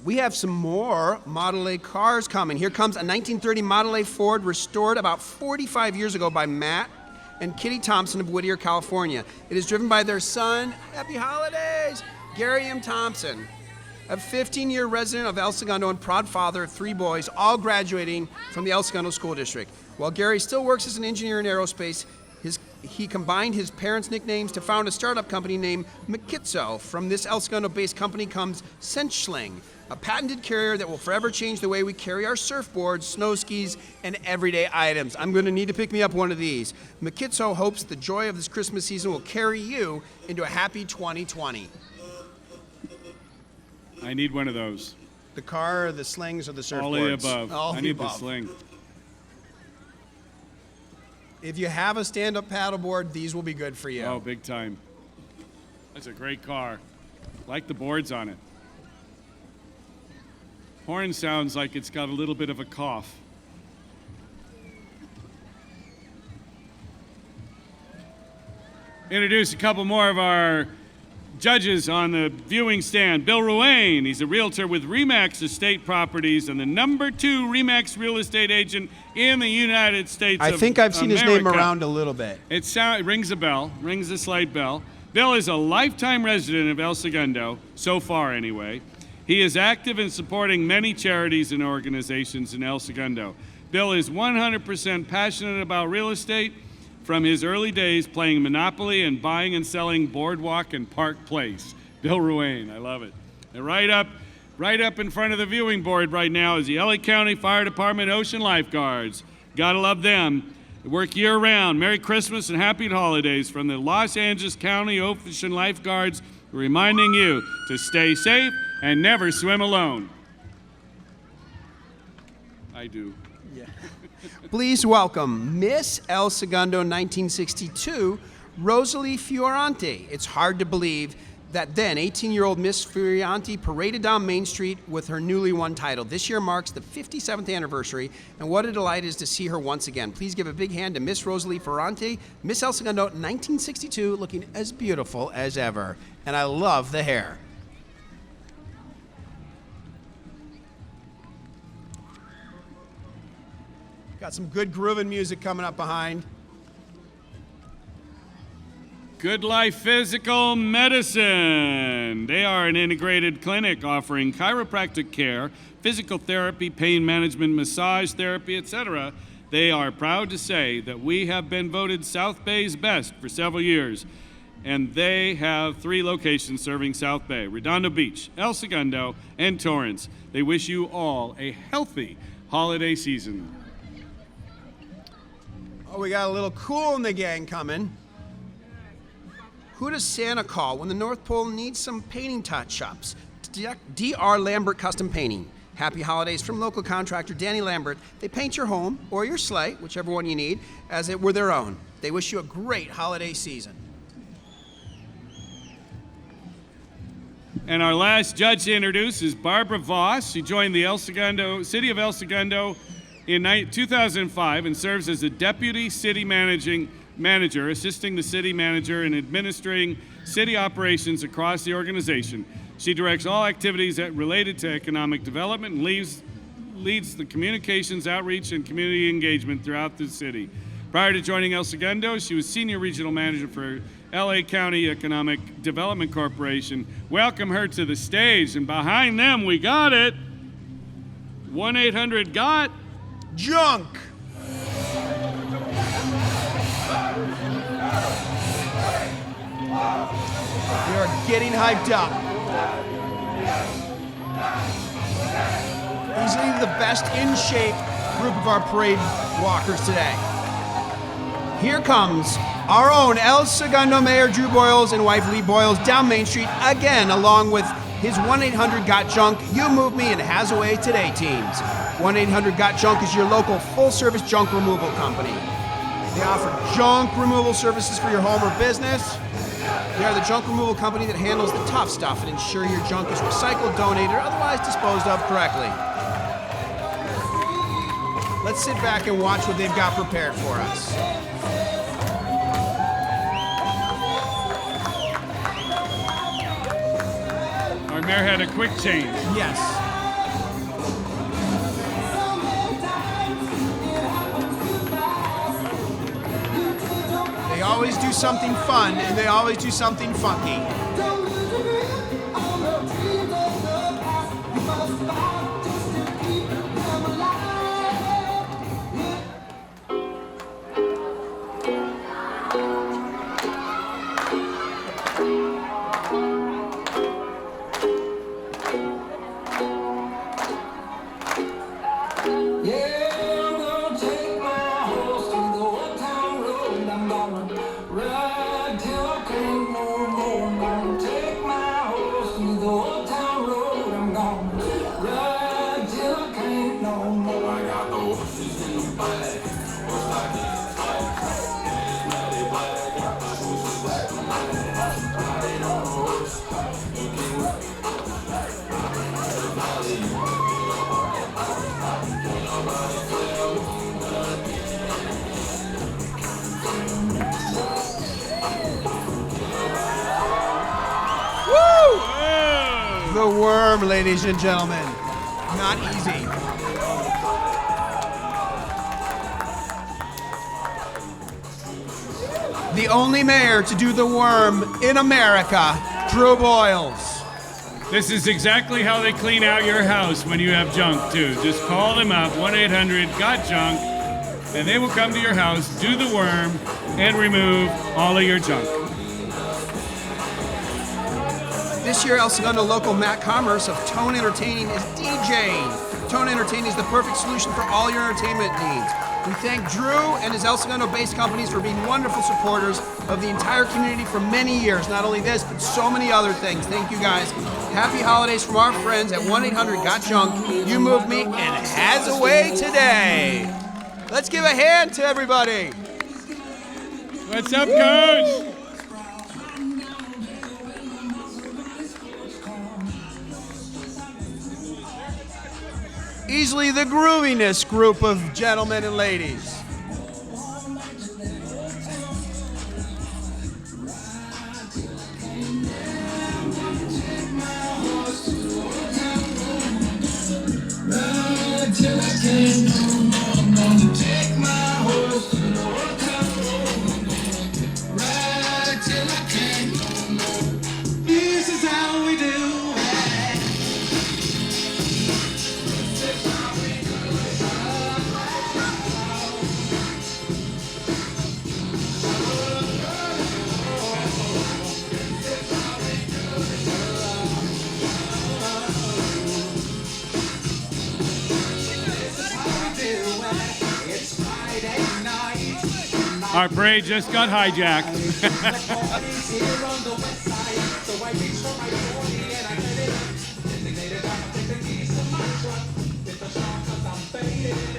B: We have some more Model A cars coming. Here comes a 1930 Model A Ford restored about 45 years ago by Matt and Kitty Thompson of Whittier, California. It is driven by their son, happy holidays, Gary M. Thompson, a 15-year resident of El Segundo and proud father of 3 boys, all graduating from the El Segundo School District. While Gary still works as an engineer in aerospace, he combined his parents' nicknames to found a startup company named Makitso. From this El Segundo-based company comes Cinchling, a patented carrier that will forever change the way we carry our surfboards, snow skis, and everyday items. I'm going to need to pick me up one of these. Makitso hopes the joy of this Christmas season will carry you into a happy 2020.
A: I need one of those.
B: The car, or the slings, or the surfboards?
A: All of the above.
B: All
A: I
B: the
A: need the
B: above.
A: sling.
B: If you have a stand-up paddleboard, these will be good for you.
A: Oh, big time. That's a great car. Like the boards on it. Horn sounds like it's got a little bit of a cough. Introduce a couple more of our judges on the viewing stand. Bill Ruane, he's a realtor with Remax Estate Properties and the #2 Remax real estate agent in the United States
B: I
A: of
B: think I've seen his name
A: America.
B: around a little bit.
A: It rings a bell, rings a slight bell. Bill is a lifetime resident of El Segundo, so far anyway. He is active in supporting many charities and organizations in El Segundo. Bill is 100% passionate about real estate from his early days playing Monopoly and buying and selling Boardwalk and Park Place. Bill Ruane, I love it. And right up in front of the viewing board right now is the LA County Fire Department Ocean Lifeguards. Gotta love them. They work year-round. Merry Christmas and happy holidays from the Los Angeles County Ocean Lifeguards, reminding you to stay safe and never swim alone. I do.
B: Please welcome Miss El Segundo 1962, Rosalie Fiorante. It's hard to believe that then 18-year-old Miss Fiorante paraded down Main Street with her newly won title. This year marks the 57th anniversary, and what a delight it is to see her once again. Please give a big hand to Miss Rosalie Fiorante, Miss El Segundo 1962, looking as beautiful as ever. And I love the hair. Got some good grooving music coming up behind.
A: Good Life Physical Medicine. They are an integrated clinic offering chiropractic care, physical therapy, pain management, massage therapy, etc. They are proud to say that we have been voted South Bay's best for several years, and they have 3 locations serving South Bay: Redondo Beach, El Segundo, and Torrance. They wish you all a healthy holiday season.
B: Oh, we got a little Cool in the Gang coming. Who does Santa call when the North Pole needs some painting touch-ups? D.R. Lambert Custom Painting. Happy holidays from local contractor Danny Lambert. They paint your home or your sleigh, whichever one you need, as it were their own. They wish you a great holiday season.
A: And our last judge to introduce is Barbara Voss. She joined the City of El Segundo in 2005 and serves as a deputy city manager, assisting the city manager in administering city operations across the organization. She directs all activities related to economic development and leads the communications, outreach, and community engagement throughout the city. Prior to joining El Segundo, she was senior regional manager for LA County Economic Development Corporation. Welcome her to the stage, and behind them we got it. 1-800-GOT
B: Junk. We are getting hyped up. Easily the best in shape group of our parade walkers today. Here comes our own El Segundo Mayor Drew Boyles and wife Lee Boyles down Main Street again, along with his 1-800-GOT-JUNK, You Move Me, and Hazaway Today teams. 1-800-GOT-JUNK is your local full-service junk removal company. They offer junk removal services for your home or business. They are the junk removal company that handles the tough stuff and ensure your junk is recycled, donated, or otherwise disposed of correctly. Let's sit back and watch what they've got prepared for us.
A: Our mayor had a quick change.
B: Yes. They always do something fun, and they always do something funky.
C: Ride till I can't no more.
B: The worm, ladies and gentlemen. Not easy. The only mayor to do the worm in America, Drew Boyles.
A: This is exactly how they clean out your house when you have junk, too. Just call them up, 1-800-GOT-JUNK, and they will come to your house, do the worm, and remove all of your junk.
B: This year, El Segundo local Matt Commerce of Tone Entertaining is DJing. Tone Entertaining is the perfect solution for all your entertainment needs. We thank Drew and his El Segundo-based companies for being wonderful supporters of the entire community for many years. Not only this, but so many other things. Thank you guys. Happy holidays from our friends at 1-800-GOT-JUNK. You moved me and it has a way today. Let's give a hand to everybody.
A: What's up, Coach?
B: Easily the grooviness group of gentlemen and ladies.
E: This is how we do it.
A: Our parade just got hijacked.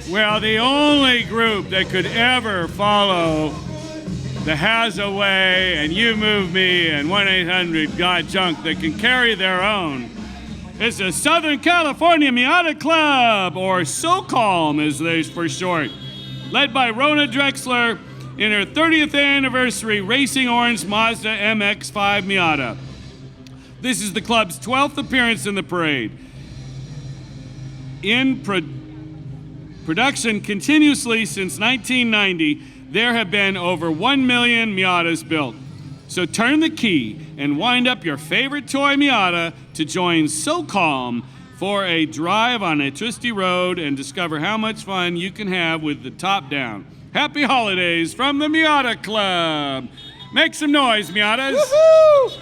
A: Well, the only group that could ever follow the Has a Way and You Move Me and 1-800-GOT-JUNK that can carry their own is the Southern California Miata Club, or SoCalm as they for short, led by Rona Drexler in her 30th anniversary Racing Orange Mazda MX-5 Miata. This is the club's 12th appearance in the parade. In production continuously since 1990, there have been over 1 million Miatas built. So turn the key and wind up your favorite toy Miata to join SoCalm for a drive on a twisty road and discover how much fun you can have with the top down. Happy holidays from the Miata Club. Make some noise, Miatas.
B: Woohoo!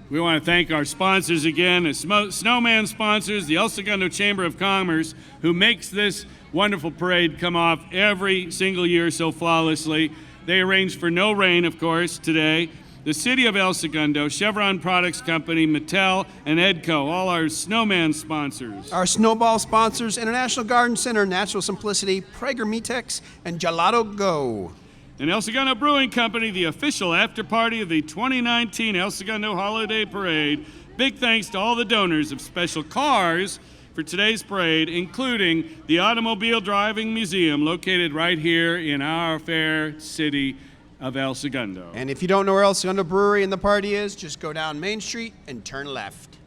A: We want to thank our sponsors again, the Snowman sponsors, the El Segundo Chamber of Commerce, who makes this wonderful parade come off every single year so flawlessly. They arranged for no rain, of course, today. The City of El Segundo, Chevron Products Company, Mattel, and Edco, all our Snowman sponsors.
B: Our snowball sponsors, International Garden Center, Natural Simplicity, Prager Metex, and Gelato Go.
A: And El Segundo Brewing Company, the official after-party of the 2019 El Segundo Holiday Parade. Big thanks to all the donors of special cars for today's parade, including the Automobile Driving Museum, located right here in our fair city of El Segundo.
B: And if you don't know where El Segundo Brewery and the party is, just go down Main Street and turn left.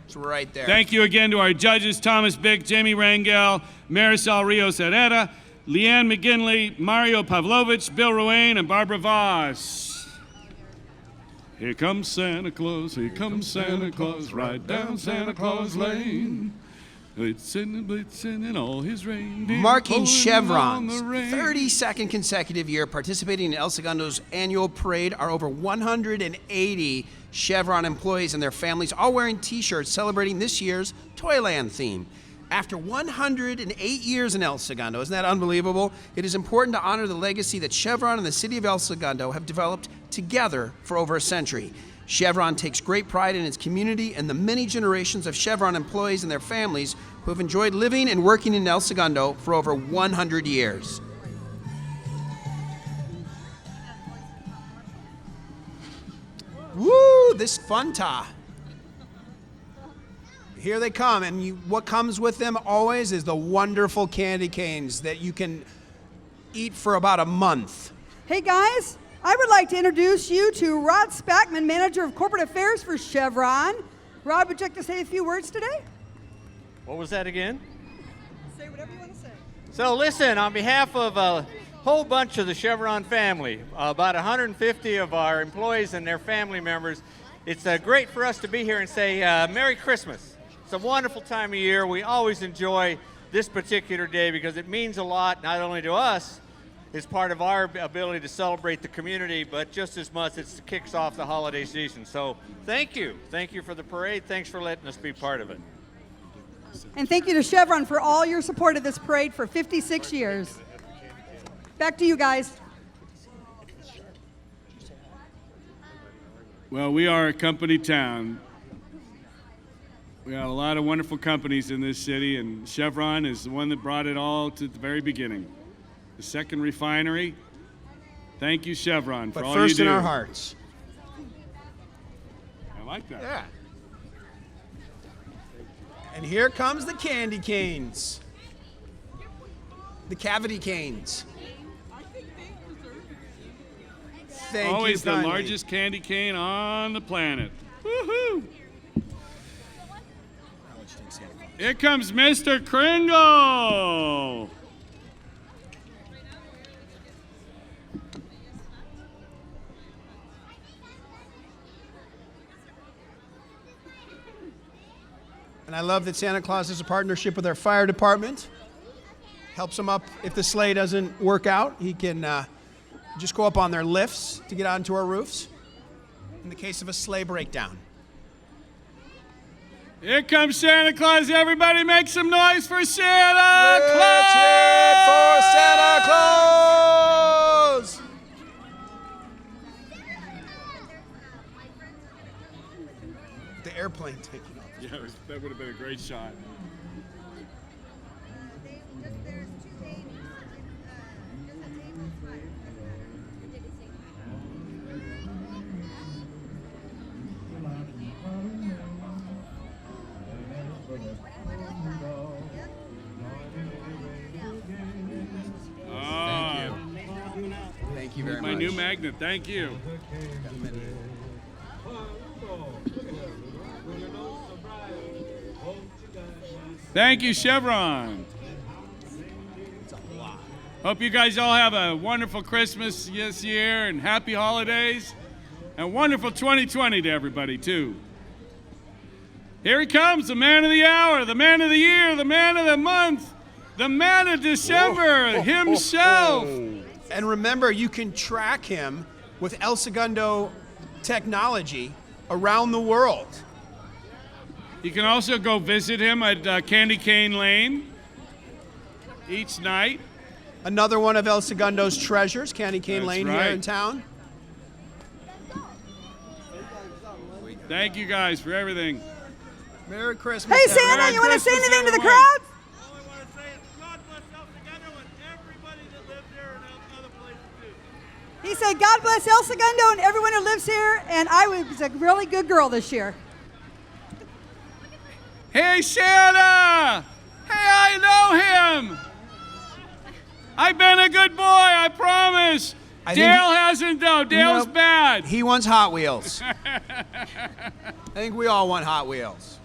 B: It's right there.
A: Thank you again to our judges, Thomas Bick, Jamie Rangel, Marisol Rios Herrera, Leanne McGinley, Mario Pavlovich, Bill Ruane, and Barbara Voss. Here comes Santa Claus, right down Santa Claus Lane. Blitzing and all his reindeer.
B: Marking Chevron's
A: on the rain.
B: 32nd consecutive year participating in El Segundo's annual parade are over 180 Chevron employees and their families, all wearing t-shirts celebrating this year's Toyland theme. After 108 years in El Segundo, isn't that unbelievable? It is important to honor the legacy that Chevron and the city of El Segundo have developed together for over a century. Chevron takes great pride in its community and the many generations of Chevron employees and their families who have enjoyed living and working in El Segundo for over 100 years. Woo, this Fanta. Here they come, and what comes with them always is the wonderful candy canes that you can eat for about a month.
D: Hey guys, I would like to introduce you to Rod Spackman, Manager of Corporate Affairs for Chevron. Rod, would you like to say a few words today?
M: What was that again?
D: Say whatever you want to say.
M: So listen, on behalf of a whole bunch of the Chevron family, about 150 of our employees and their family members, it's great for us to be here and say Merry Christmas. It's a wonderful time of year. We always enjoy this particular day because it means a lot, not only to us, it's part of our ability to celebrate the community, but just as much it kicks off the holiday season. So thank you. Thank you for the parade. Thanks for letting us be part of it.
D: And thank you to Chevron for all your support of this parade for 56 years. Back to you guys.
A: Well, we are a company town. We got a lot of wonderful companies in this city, and Chevron is the one that brought it all to the very beginning. The second refinery. Thank you, Chevron, for all you do.
B: But first in our hearts.
A: I like that.
B: Yeah. And here comes the candy canes. The cavity canes. Thank you
A: Always the
B: kindly.
A: largest candy cane on the planet. Woohoo! Here comes Mr. Kringle.
B: And I love that Santa Claus has a partnership with our fire department. Helps them up if the sleigh doesn't work out. He can just go up on their lifts to get onto our roofs in the case of a sleigh breakdown.
A: Here comes Santa Claus. Everybody make some noise for Santa Claus!
B: Let's hear it for Santa Claus! The airplane taking off.
A: Yeah, that would have been a great shot.
B: Thank you very
A: My
B: much.
A: new magnet. Thank you. Thank you, Chevron. Hope you guys all have a wonderful Christmas this year and happy holidays and wonderful 2020 to everybody, too. Here he comes, the man of the hour, the man of the year, the man of the month, the man of December himself.
B: And remember, you can track him with El Segundo technology around the world.
A: You can also go visit him at Candy Cane Lane each night.
B: Another one of El Segundo's treasures, Candy Cane Lane here in town.
A: Thank you guys for everything.
B: Merry Christmas.
D: Hey, Santa,
B: Merry
D: you want to say
B: Christmas,
D: anything to the
B: everyone.
D: crowd? He said, God bless El Segundo and everyone who lives here, and I was a really good girl this year.
A: Hey, Santa! Hey, I know him! I've been a good boy, I promise. Dale hasn't, though. Dale's bad.
B: He wants Hot Wheels. I think we all want Hot Wheels.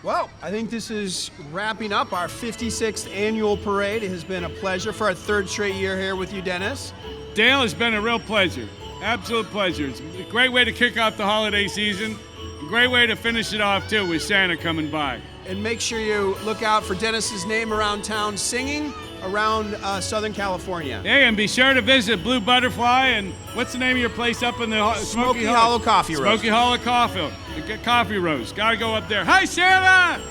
B: Well, I think this is wrapping up our 56th annual parade. It has been a pleasure for our third straight year here with you, Dennis.
A: Dale, has been a real pleasure. Absolute pleasure. It's a great way to kick off the holiday season. A great way to finish it off, too, with Santa coming by.
B: And make sure you look out for Dennis's name around town singing around Southern California.
A: Hey, and be sure to visit Blue Butterfly and what's the name of your place up in the
B: Smoky Hollow Coffee Roast.
A: Smoky Hollow Coffee Roast. Got to go up there. Hi, Santa!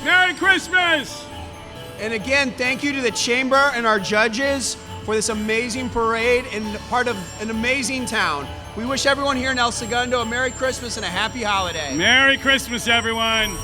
A: Merry Christmas!
B: And again, thank you to the Chamber and our judges for this amazing parade and part of an amazing town. We wish everyone here in El Segundo a Merry Christmas and a Happy Holiday.
A: Merry Christmas, everyone.